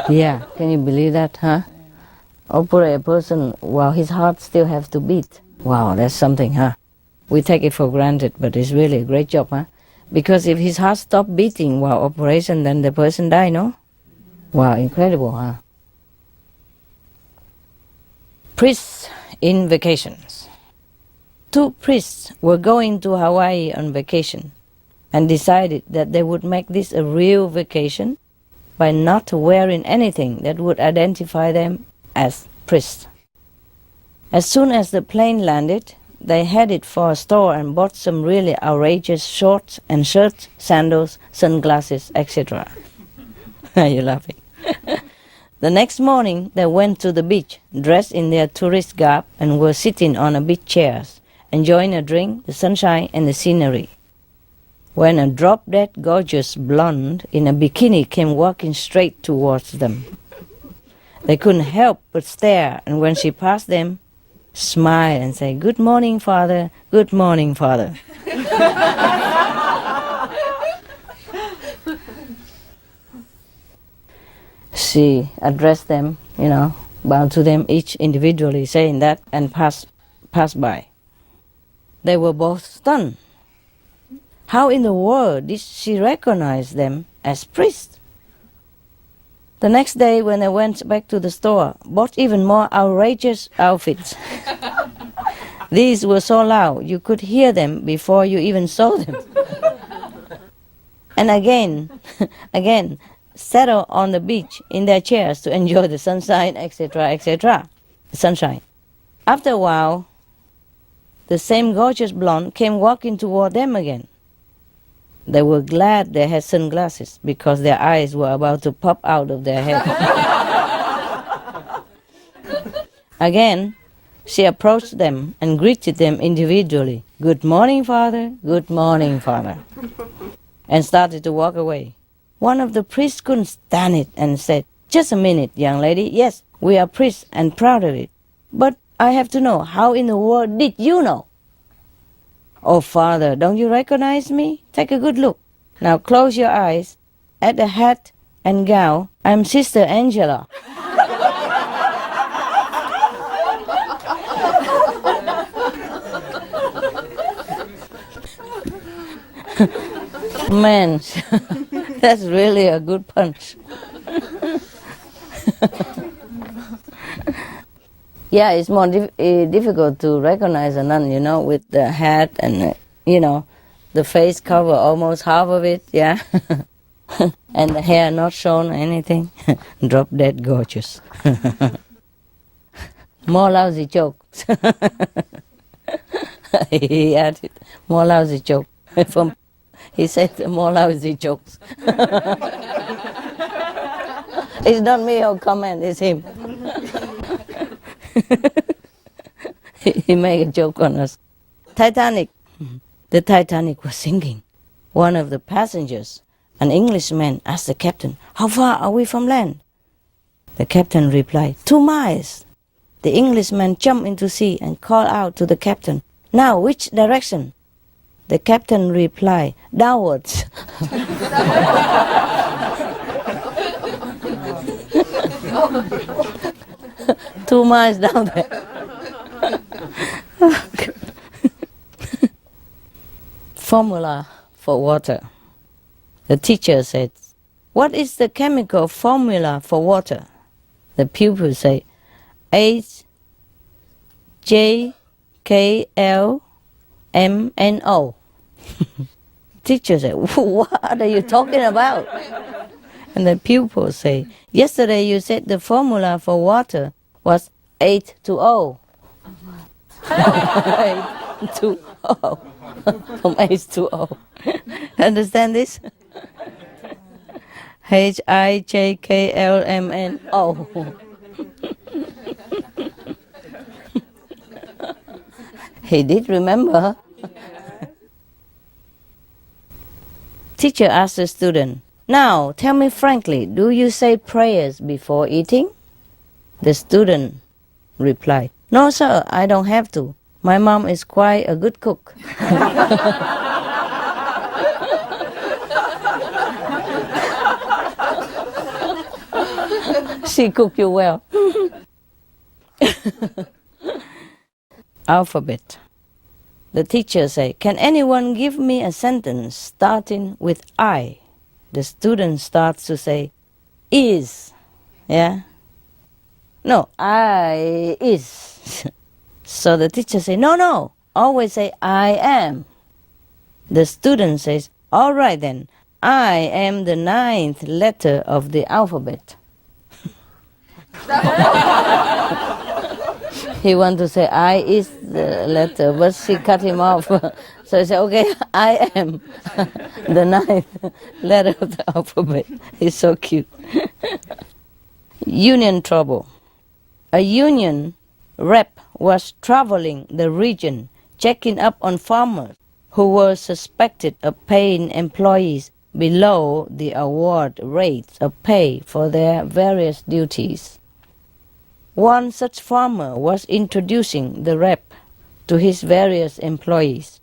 Yeah, can you believe that, huh? Operate a person while his heart still has to beat. Wow, that's something, huh? We take it for granted, but it's really a great job, huh? Because if his heart stopped beating while operation, then the person die, no? Wow, incredible, huh? Priests in vacations. 2 priests were going to Hawaii on vacation and decided that they would make this a real vacation by not wearing anything that would identify them as priests. As soon as the plane landed, they headed for a store and bought some really outrageous shorts and shirts, sandals, sunglasses, etc. Are you laughing? The next morning, they went to the beach, dressed in their tourist garb, and were sitting on a beach chairs, enjoying a drink, the sunshine, and the scenery, when a drop-dead gorgeous blonde in a bikini came walking straight towards them. They couldn't help but stare, and when she passed them, smile and say, "Good morning, Father. Good morning, Father." She addressed them, bowed to them each individually, saying that, and passed by. They were both stunned. How in the world did she recognize them as priests? The next day, when they went back to the store, bought even more outrageous outfits. These were so loud you could hear them before you even saw them. And again, settle on the beach in their chairs to enjoy the sunshine, etc., etc. Sunshine. After a while, the same gorgeous blonde came walking toward them again. They were glad they had sunglasses because their eyes were about to pop out of their head. Again, she approached them and greeted them individually. "Good morning, Father. Good morning, Father." And started to walk away. One of the priests couldn't stand it and said, "Just a minute, young lady. Yes, we are priests and proud of it. But I have to know, how in the world did you know?" "Oh, Father, don't you recognize me? Take a good look. Now close your eyes. At the hat and gown, I'm Sister Angela." Man, that's really a good punch. Yeah, it's more difficult to recognize a nun, with the hat and, the face cover almost half of it, yeah. And the hair not shown or anything. Drop dead gorgeous. More lousy jokes. He added, more lousy joke. He said more lousy jokes. It's not me who comment, it's him. He made a joke on us. Titanic. The Titanic was sinking. One of the passengers, an Englishman, asked the captain, "How far are we from land?" The captain replied, 2 miles. The Englishman jumped into sea and called out to the captain, "Now, which direction?" The captain replied, "Downwards." 2 miles down there. Formula for water. The teacher said, "What is the chemical formula for water?" The pupils say, HJKLMNO. Teacher said, "What are you talking about?" And the pupils say, "Yesterday you said the formula for water was H2O." 8-2-O. From H2O. Understand this? HIJKLMNO. He did remember. Teacher asked the student, "Now, tell me frankly, do you say prayers before eating?" The student replied, "No, sir, I don't have to. My mom is quite a good cook." She cook you well. Alphabet. The teacher said, "Can anyone give me a sentence starting with I?" The student starts to say, "is." Yeah? No, I is. So the teacher said, No, always say I am. The student says, "All right then, I am the 9th letter of the alphabet." He wanted to say I is the letter, but she cut him off. So he said, "Okay, I am the 9th letter of the alphabet." He's so cute. Union trouble. A union rep was traveling the region, checking up on farmers who were suspected of paying employees below the award rates of pay for their various duties. One such farmer was introducing the rep to his various employees.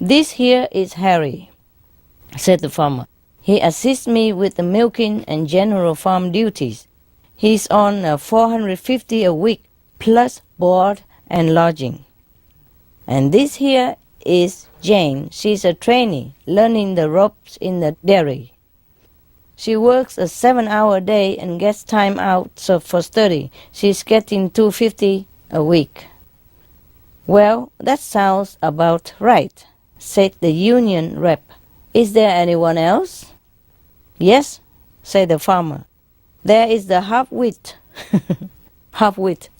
"This here is Harry," said the farmer. "He assists me with the milking and general farm duties. He's on $450 a week, plus board and lodging. And this here is Jane. She's a trainee, learning the ropes in the dairy. She works a 7-hour day and gets time out for study. She's getting $250 a week." "Well, that sounds about right," said the union rep. "Is there anyone else?" "Yes," said the farmer. "There is the half-wit." Half-wit,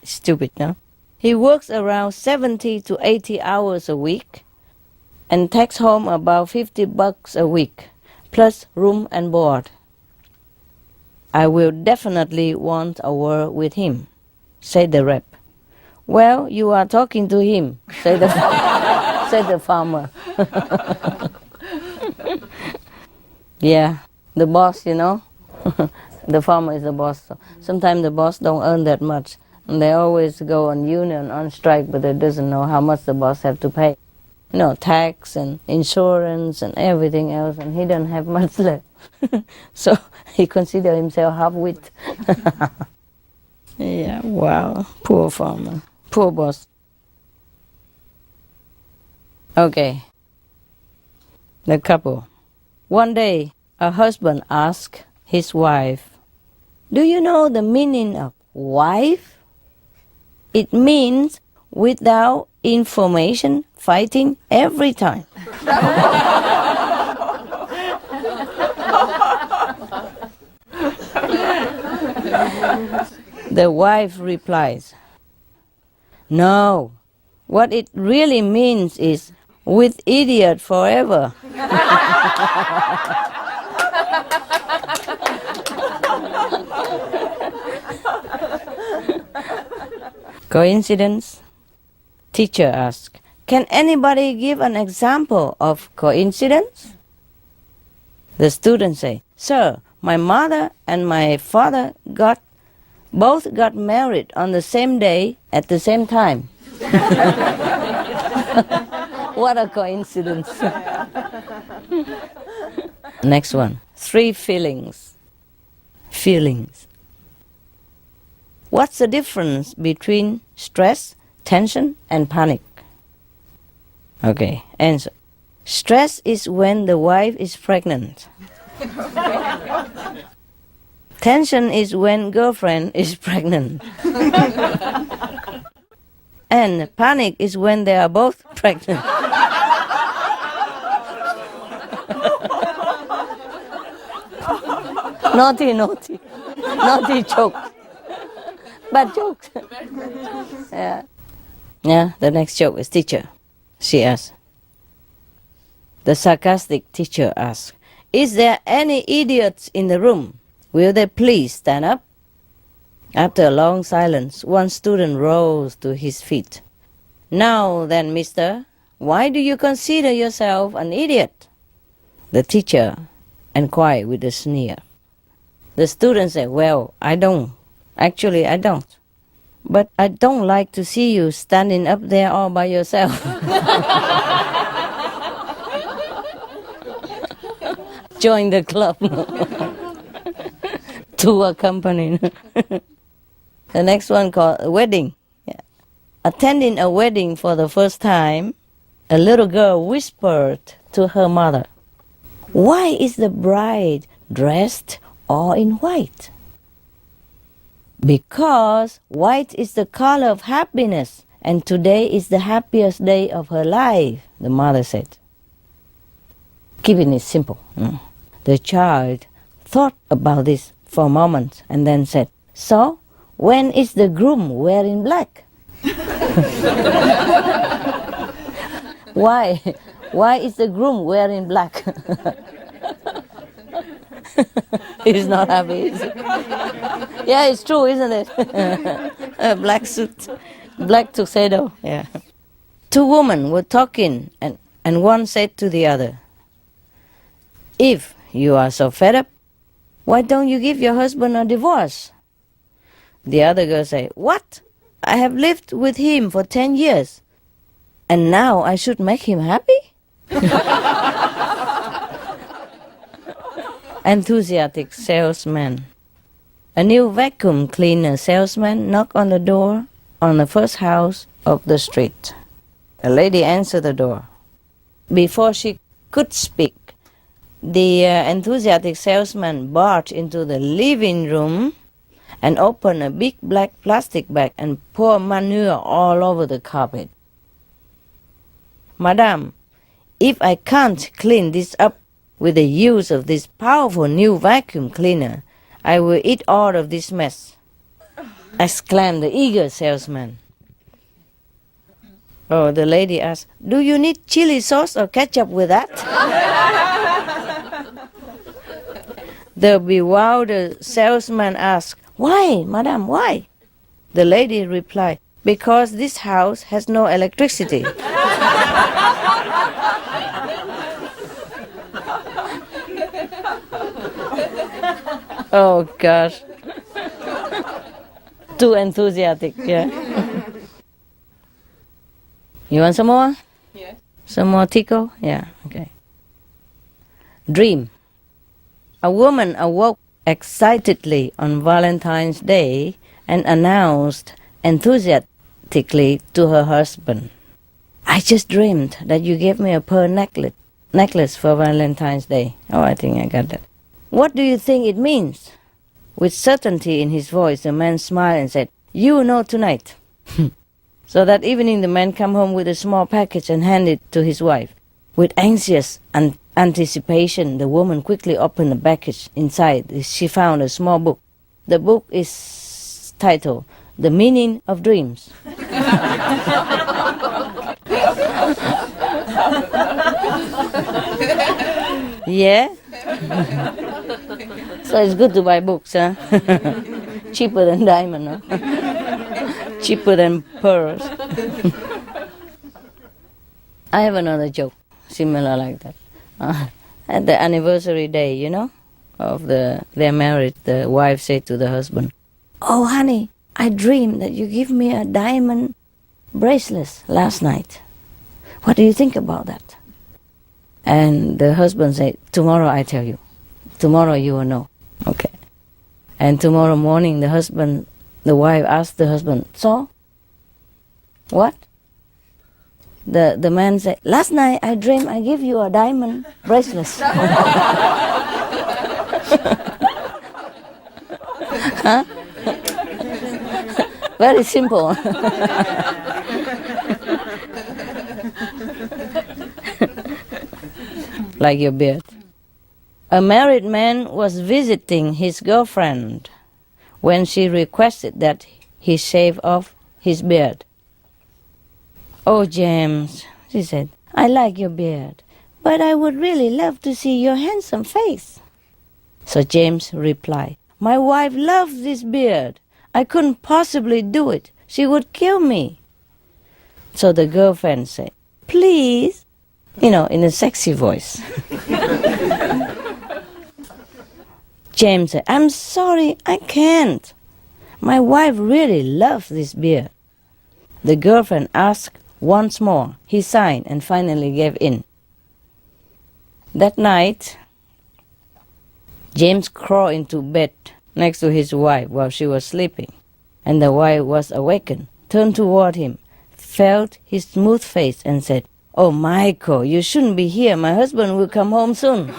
stupid, no? "He works around 70 to 80 hours a week and takes home about $50 a week, plus room and board." "I will definitely want a word with him," said the rep. "Well, you are talking to him," said the, said the farmer. Yeah, the boss, the farmer is the boss. So sometimes the boss don't earn that much, and they always go on union, on strike, but they doesn't know how much the boss have to pay. Tax and insurance and everything else, and he don't have much left. So he consider himself half-wit. Yeah, wow, poor farmer, poor boss. Okay, the couple. One day, a husband asked his wife, Do you know the meaning of wife? It means without information, fighting every time. The wife replies, no, what it really means is with idiot forever. Coincidence? Teacher asks, can anybody give an example of coincidence? The students say, sir, my mother and my father both got married on the same day at the same time. What a coincidence. Next one. 3 feelings. Feelings. What's the difference between stress, tension, and panic? Okay, answer. Stress is when the wife is pregnant. Tension is when girlfriend is pregnant. And panic is when they are both pregnant. Naughty joke. Bad joke. Yeah, the next joke is teacher. She asks. The sarcastic teacher asks, is there any idiots in the room? Will they please stand up? After a long silence, one student rose to his feet. Now then, mister, why do you consider yourself an idiot? The teacher inquired with a sneer. The student said, well, I don't. Actually, I don't. But I don't like to see you standing up there all by yourself. Join the club. To accompany. The next one called wedding. Yeah. Attending a wedding for the first time, a little girl whispered to her mother, why is the bride dressed all in white? Because white is the color of happiness, and today is the happiest day of her life, the mother said. Keeping it simple. The child thought about this for a moment and then said, so, when is the groom wearing black? Why? Why is the groom wearing black? He's not happy. Yeah, it's true, isn't it? A black suit, black tuxedo. Yeah. 2 women were talking, and one said to the other, if you are so fed up, why don't you give your husband a divorce? The other girl said, what? I have lived with him for 10 years, and now I should make him happy? Enthusiastic salesman. A new vacuum cleaner salesman knocked on the door on the first house of the street. A lady answered the door. Before she could speak, the enthusiastic salesman barged into the living room and opened a big black plastic bag and poured manure all over the carpet. Madam, if I can't clean this up with the use of this powerful new vacuum cleaner, I will eat all of this mess, exclaimed the eager salesman. Oh, the lady asked, do you need chili sauce or ketchup with that? The bewildered salesman asked, why, madam, why? The lady replied, because this house has no electricity. Oh, gosh. Too enthusiastic, yeah. You want some more? Yeah. Some more Tico? Yeah, okay. Dream. A woman awoke excitedly on Valentine's Day and announced enthusiastically to her husband, I just dreamed that you gave me a pearl necklace for Valentine's Day. Oh, I think I got that. What do you think it means? With certainty in his voice, the man smiled and said, "You know tonight." So that evening the man came home with a small package and handed it to his wife. With anxious anticipation, the woman quickly opened the package. Inside, she found a small book. The book is titled "The Meaning of Dreams." Yeah? So it's good to buy books, huh? Cheaper than diamond, no? Cheaper than pearls. I have another joke, similar like that. At the anniversary day, you know, of their marriage, the wife said to the husband, "Oh, honey, I dreamed that you give me a diamond bracelet last night. What do you think about that?" And the husband said, "Tomorrow I tell you. Tomorrow you will know." Okay. And tomorrow morning the wife asked the husband, "So? What?" The man said, "Last night I dreamed I give you a diamond bracelet." Huh? Very simple. Like your beard. A married man was visiting his girlfriend when she requested that he shave off his beard. "Oh, James," she said, "I like your beard, but I would really love to see your handsome face." So James replied, "My wife loves this beard. I couldn't possibly do it. She would kill me." So the girlfriend said, "Please," in a sexy voice. James said, "I'm sorry, I can't. My wife really loves this beard." The girlfriend asked once more. He signed and finally gave in. That night, James crawled into bed next to his wife while she was sleeping, and the wife was awakened, turned toward him, felt his smooth face and said, "Oh, Michael, you shouldn't be here. My husband will come home soon."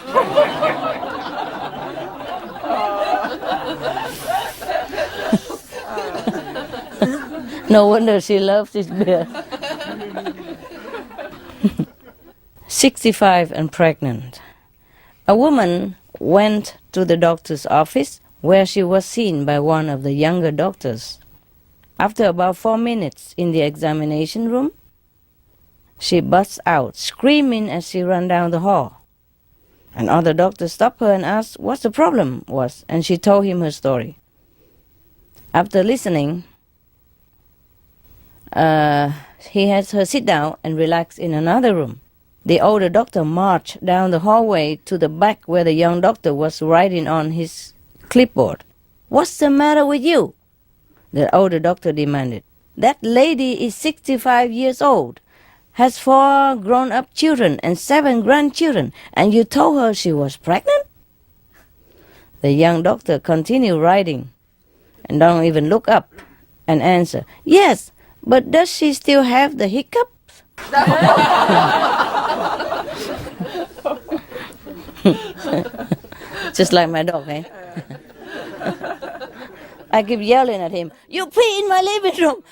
No wonder she loves his beard. 65 and pregnant. A woman went to the doctor's office where she was seen by one of the younger doctors. After about 4 minutes in the examination room, she burst out screaming as she ran down the hall. Another doctor stopped her and asked what the problem was, and she told him her story. After listening, he had her sit down and relax in another room. The older doctor marched down the hallway to the back where the young doctor was writing on his clipboard. "What's the matter with you?" the older doctor demanded. "That lady is 65 years old, has 4 grown-up children and 7 grandchildren, and you told her she was pregnant?" The young doctor continued writing and don't even look up and answer, "Yes, but does she still have the hiccups?" Just like my dog, eh? I keep yelling at him, "You pee in my living room!"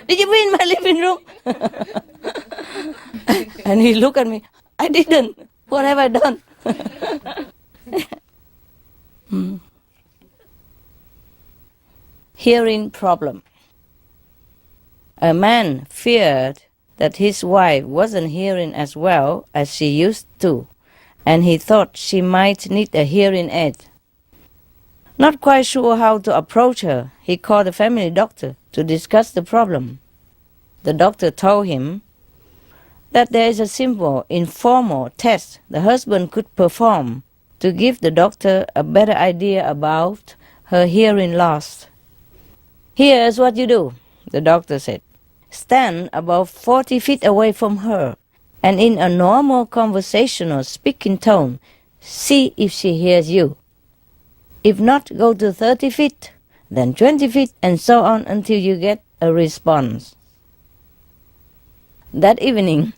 "Did you pee in my living room?" And he looked at me, "I didn't. What have I done?" Hearing problem. A man feared that his wife wasn't hearing as well as she used to, and he thought she might need a hearing aid. Not quite sure how to approach her, he called the family doctor to discuss the problem. The doctor told him that there is a simple, informal test the husband could perform to give the doctor a better idea about her hearing loss. "Here's what you do," the doctor said. "Stand about 40 feet away from her, and in a normal conversational speaking tone, see if she hears you. If not, go to 30 feet, then 20 feet, and so on until you get a response." That evening,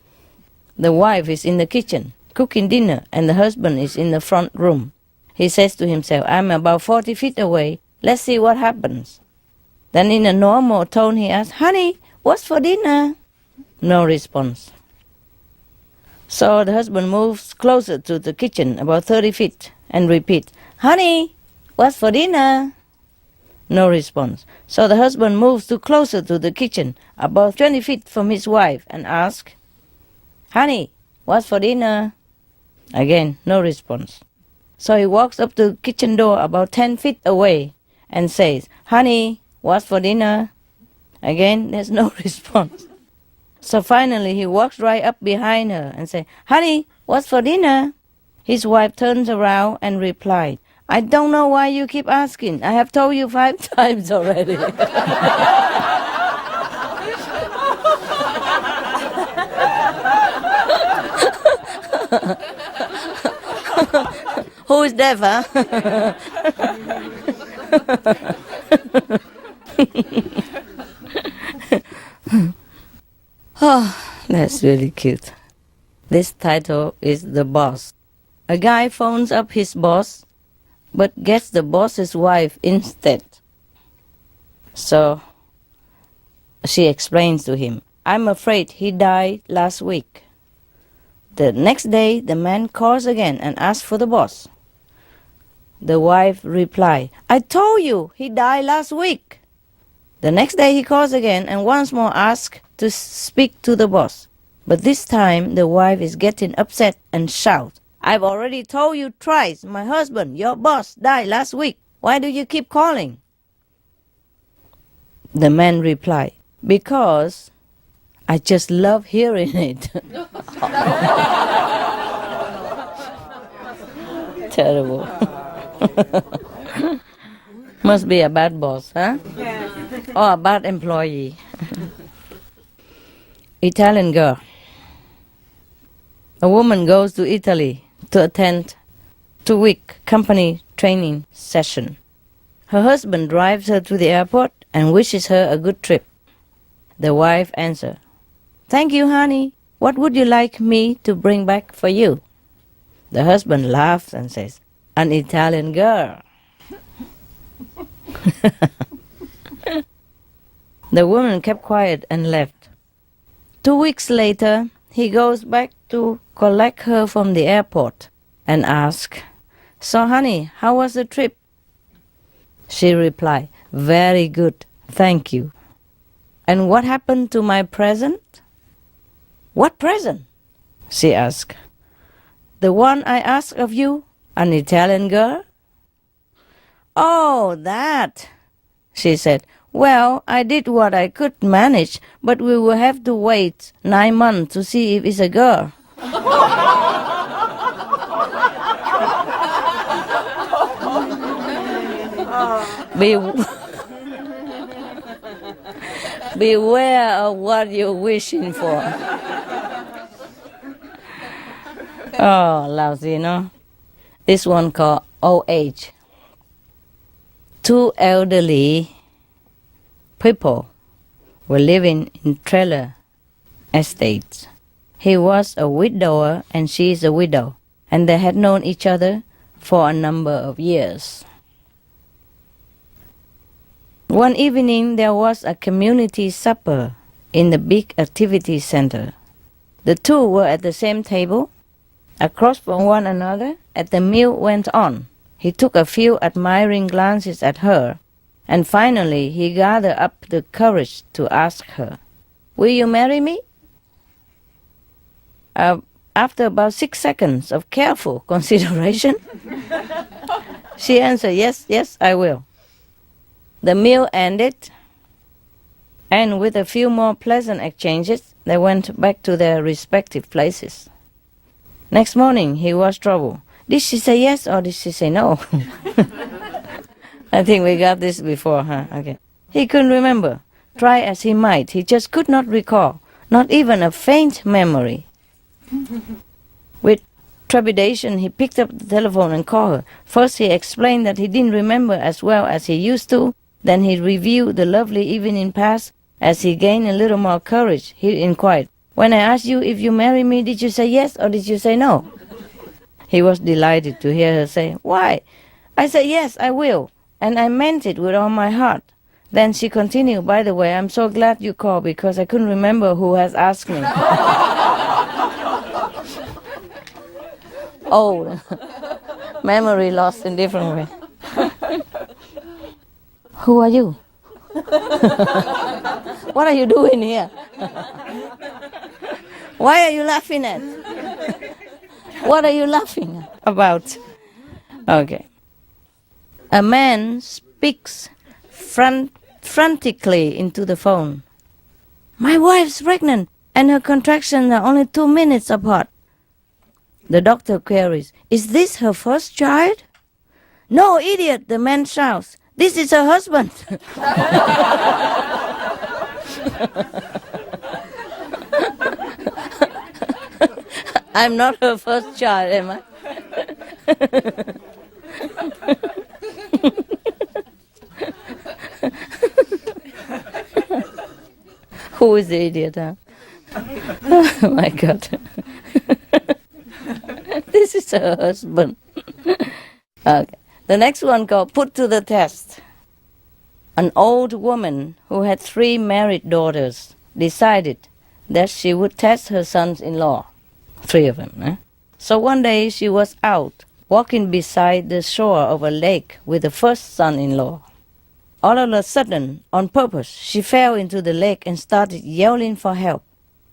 the wife is in the kitchen cooking dinner, and the husband is in the front room. He says to himself, I'm about 40 feet away. Let's see what happens. Then in a normal tone he asks, honey, what's for dinner? No response. So the husband moves closer to the kitchen, about 30 feet, and repeats, honey, what's for dinner? No response. So the husband moves closer to the kitchen, about 20 feet from his wife, and asks, honey, what's for dinner? Again, no response. So he walks up to the kitchen door about 10 feet away and says, honey, what's for dinner? Again, there's no response. So finally he walks right up behind her and says, honey, what's for dinner? His wife turns around and replied, I don't know why you keep asking. I have told you 5 times already. Who is deaf, huh? Oh, that's really cute. This title is The Boss. A guy phones up his boss, but gets the boss's wife instead. So she explains to him, I'm afraid he died last week. The next day, the man calls again and asks for the boss. The wife replies, I told you he died last week. The next day he calls again and once more asks to speak to the boss. But this time the wife is getting upset and shouts, I've already told you twice, my husband, your boss, died last week. Why do you keep calling? The man replied, because I just love hearing it. Terrible. Must be a bad boss, huh? Or a bad employee. Italian girl. A woman goes to Italy to attend 2-week company training session. Her husband drives her to the airport and wishes her a good trip. The wife answers, Thank you, honey. What would you like me to bring back for you? The husband laughs and says, An Italian girl. The woman kept quiet and left. 2 weeks later, he goes back to collect her from the airport and asks, So, honey, how was the trip? She replied, Very good, thank you. And what happened to my present? What present? She asked. The one I asked of you, an Italian girl? Oh, that, she said. Well, I did what I could manage, but we will have to wait 9 months to see if it's a girl. Beware of what you're wishing for. Oh, lousy, no? This one called Old Age. 2 elderly people were living in trailer estates. He was a widower and she is a widow, and they had known each other for a number of years. One evening there was a community supper in the big activity center. The two were at the same table, across from one another, as the meal went on. He took a few admiring glances at her, and finally he gathered up the courage to ask her, Will you marry me? After about 6 seconds of careful consideration, she answered, Yes, I will. The meal ended, and with a few more pleasant exchanges, they went back to their respective places. Next morning, he was troubled. Did she say yes or did she say no? I think we got this before, huh? Okay. He couldn't remember. Try as he might, he just could not recall, not even a faint memory. With trepidation, he picked up the telephone and called her. First, he explained that he didn't remember as well as he used to. Then he reviewed the lovely evening past. As he gained a little more courage, he inquired, When I asked you if you marry me, did you say yes or did you say no? He was delighted to hear her say, "Why?" I said, "Yes, I will. And I meant it with all my heart." Then she continued, "By the way, I'm so glad you called because I couldn't remember who has asked me." Oh, memory lost in different way. Who are you? What are you doing here? Why are you laughing at? What are you laughing about? Okay. A man speaks frantically into the phone. "My wife's pregnant and her contractions are only 2 minutes apart." The doctor queries, "Is this her first child?" "No, idiot," the man shouts. "This is her husband." I'm not her first child, am I? Who is the idiot, huh? Oh my God. This is her husband. Okay. The next one called Put to the Test. An old woman who had 3 married daughters decided that she would test her sons-in-law. 3 of them. So one day she was out walking beside the shore of a lake with the first son-in-law. All of a sudden, on purpose, she fell into the lake and started yelling for help.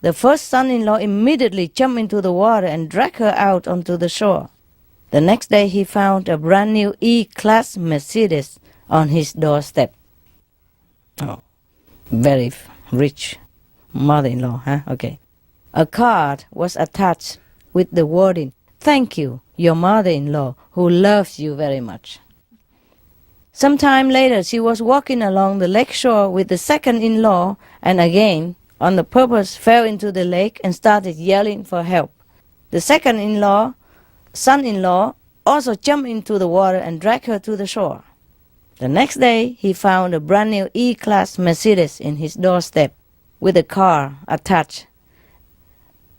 The first son-in-law immediately jumped into the water and dragged her out onto the shore. The next day he found a brand new E-Class Mercedes on his doorstep. Oh, very rich mother-in-law, huh? Okay. A card was attached with the wording, "Thank you, your mother-in-law, who loves you very much." Some time later, she was walking along the lake shore with the second-in-law and again, on the purpose, fell into the lake and started yelling for help. The son-in-law also jumped into the water and dragged her to the shore. The next day, he found a brand new E-Class Mercedes in his doorstep with a car attached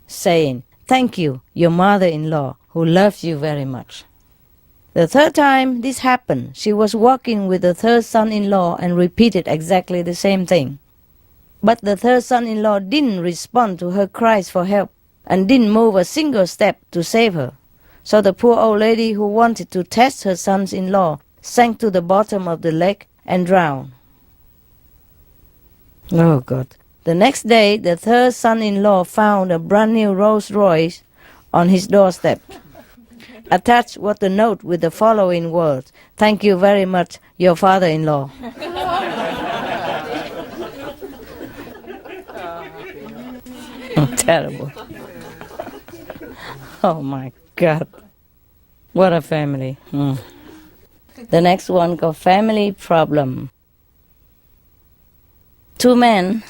saying, "Thank you, your mother-in-law, who loves you very much." The third time this happened, she was walking with the third son-in-law and repeated exactly the same thing. But the third son-in-law didn't respond to her cries for help and didn't move a single step to save her. So the poor old lady who wanted to test her sons-in-law sank to the bottom of the lake and drowned. Oh God. The next day, the third son-in-law found a brand new Rolls Royce on his doorstep. Attached was the note with the following words, "Thank you very much, your father-in-law." Terrible. Oh my God. What a family. The next one called Family Problem. 2 men.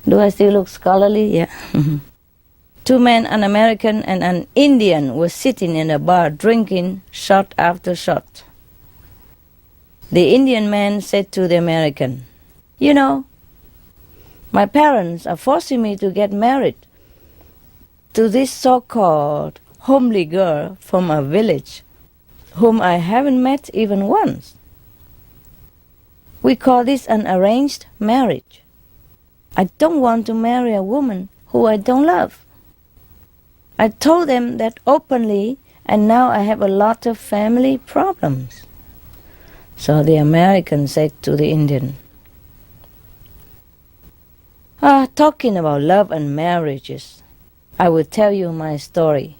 Do I still look scholarly? Yeah. 2 men, an American and an Indian, were sitting in a bar drinking shot after shot. The Indian man said to the American, "You know, my parents are forcing me to get married to this so-called homely girl from a village whom I haven't met even once. We call this an arranged marriage. I don't want to marry a woman who I don't love. I told them that openly, and now I have a lot of family problems." So the American said to the Indian, "Talking about love and marriages, I will tell you my story.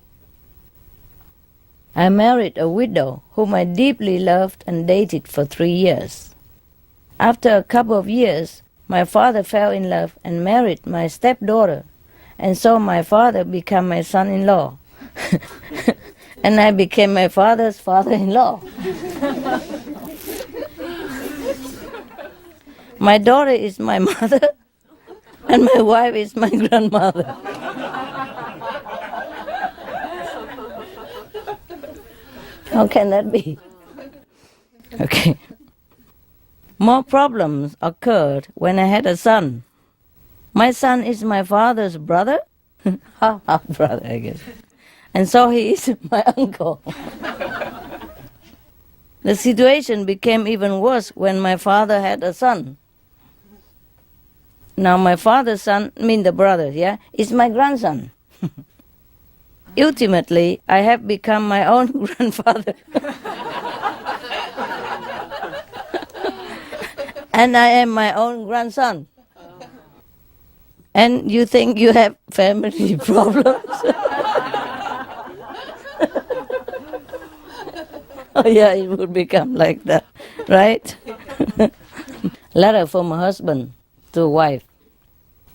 I married a widow whom I deeply loved and dated for 3 years. After a couple of years, my father fell in love and married my stepdaughter, and so my father became my son-in-law, and I became my father's father-in-law. My daughter is my mother, and my wife is my grandmother." How can that be? Okay. More problems occurred when I had a son. My son is my father's brother, half brother, I guess. And so he is my uncle. The situation became even worse when my father had a son. Now my father's son, the brother, is my grandson. Ultimately, I have become my own grandfather. And I am my own grandson. And you think you have family problems? Oh yeah, it would become like that, right? Letter from a husband to a wife.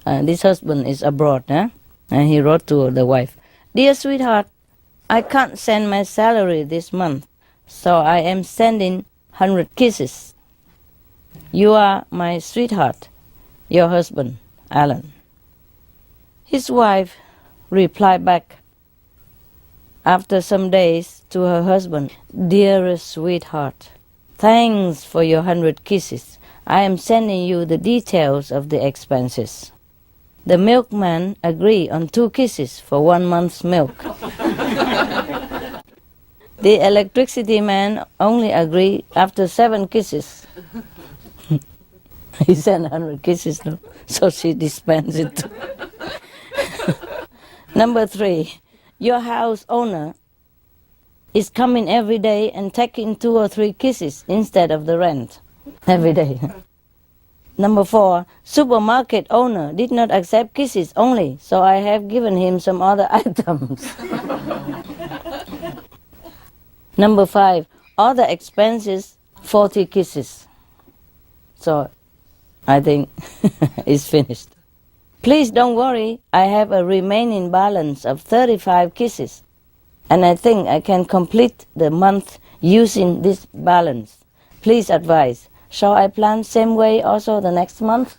This husband is abroad, and he wrote to the wife, "Dear sweetheart, I can't send my salary this month, so I am sending 100 kisses. You are my sweetheart, your husband, Alan." His wife replied back after some days to her husband, "Dearest sweetheart, thanks for your 100 kisses. I am sending you the details of the expenses. The milkman agreed on 2 kisses for 1 month's milk. The electricity man only agreed after 7 kisses." He sent 100 kisses, no? So she dispensed it. Number 3, your house owner is coming every day and taking 2 or 3 kisses instead of the rent every day. Number 4, supermarket owner did not accept kisses only, so I have given him some other items. Number 5, other expenses, 40 kisses. So I think it's finished. Please don't worry, I have a remaining balance of 35 kisses, and I think I can complete the month using this balance. Please advise. Shall I plan same way also the next month?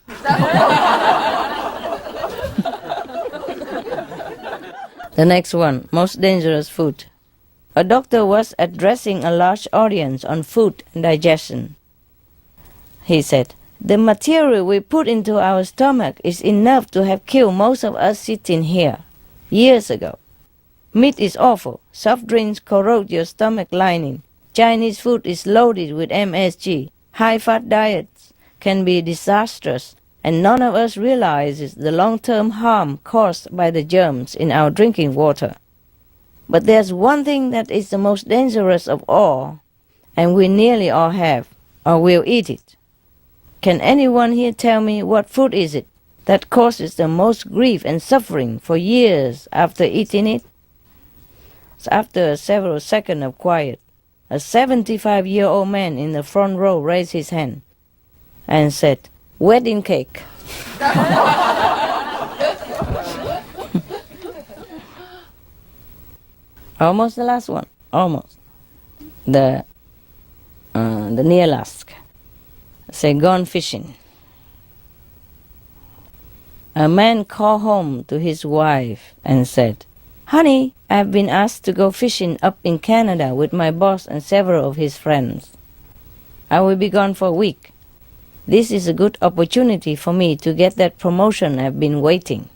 The next one, most dangerous food. A doctor was addressing a large audience on food and digestion. He said, "The material we put into our stomach is enough to have killed most of us sitting here years ago. Meat is awful. Soft drinks corrode your stomach lining. Chinese food is loaded with MSG. High-fat diets can be disastrous, and none of us realizes the long-term harm caused by the germs in our drinking water. But there's one thing that is the most dangerous of all, and we nearly all have, or will eat it. Can anyone here tell me what food is it that causes the most grief and suffering for years after eating it?" So after several seconds of quiet, a 75-year-old man in the front row raised his hand and said, "Wedding cake." Almost the last one, almost. The near last. Say, gone fishing. A man called home to his wife and said, "Honey, I've been asked to go fishing up in Canada with my boss and several of his friends. I will be gone for a week. This is a good opportunity for me to get that promotion I've been waiting.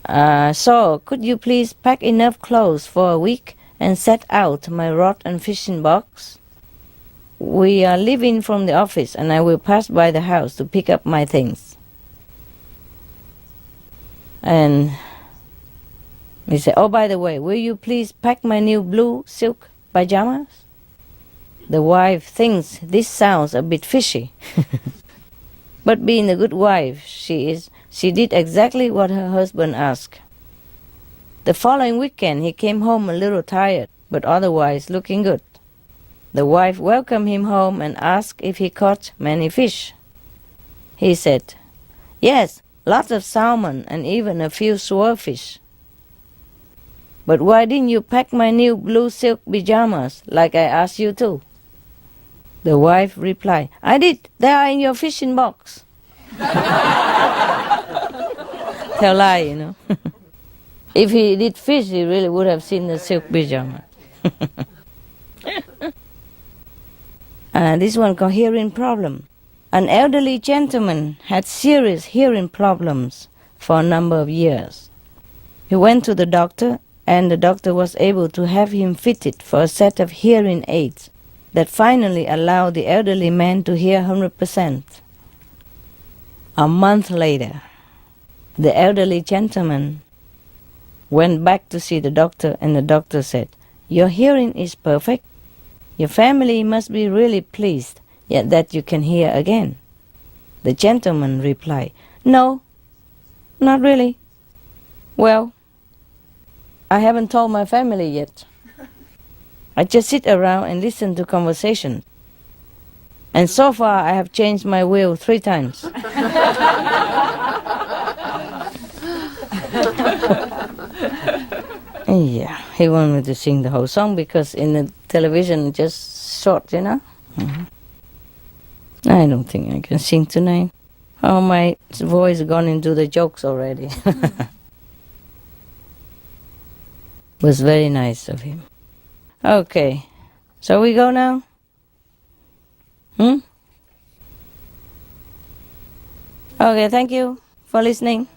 So, could you please pack enough clothes for a week and set out my rod and fishing box? We are leaving from the office and I will pass by the house to pick up my things." And he said, "Oh, by the way, will you please pack my new blue silk pajamas?" The wife thinks this sounds a bit fishy. But being a good wife she did exactly what her husband asked. The following weekend he came home a little tired, but otherwise looking good. The wife welcomed him home and asked if he caught many fish. He said, "Yes, lots of salmon and even a few swordfish." "But why didn't you pack my new blue silk pajamas like I asked you to?" The wife replied, "I did. They are in your fishing box." Tell lie, you know. If he did fish, he really would have seen the silk pajama. This one called hearing problem. An elderly gentleman had serious hearing problems for a number of years. He went to the doctor and the doctor was able to have him fitted for a set of hearing aids that finally allowed the elderly man to hear 100%. A month later, the elderly gentleman went back to see the doctor, and the doctor said, "Your hearing is perfect. Your family must be really pleased yet that you can hear again." The gentleman replied, "No, not really. Well, I haven't told my family yet. I just sit around and listen to conversation. And so far I have changed my will 3 times." Yeah, he wanted me to sing the whole song because in the television it's just short, you know. I don't think I can sing tonight. Oh, my voice gone into the jokes already. Was very nice of him. Okay, so we go now? Okay, thank you for listening.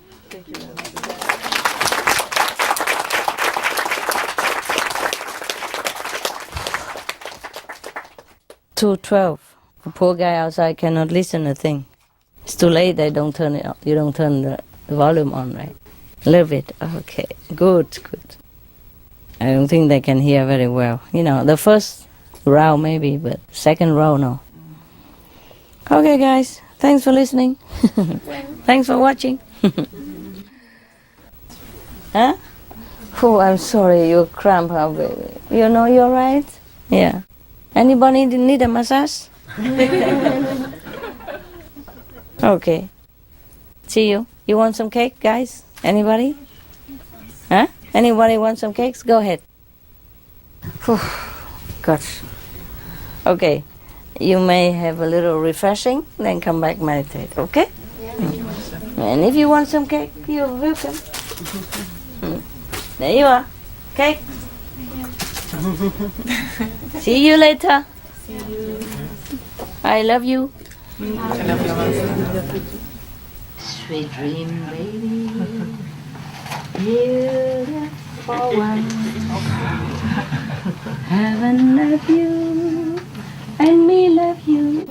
2:12. The poor guy outside cannot listen a thing. It's too late. They don't turn it on. You don't turn the volume on, right? A little bit. Okay. Good. I don't think they can hear very well. You know, the first row maybe, but second row no. Okay, guys. Thanks for listening. Thanks for watching. Huh? Oh, I'm sorry. You cramp up, baby. You know you're right? Yeah. Anybody need a massage? Okay. See you. You want some cake, guys? Anybody? Huh? Anybody want some cakes? Go ahead. Whew. Gosh. Okay. You may have a little refreshing, then come back meditate, okay? And if you want some cake, you're welcome. There you are. Cake. See you later. I love you. Sweet dream, baby. Beautiful one. Heaven love you, and me love you.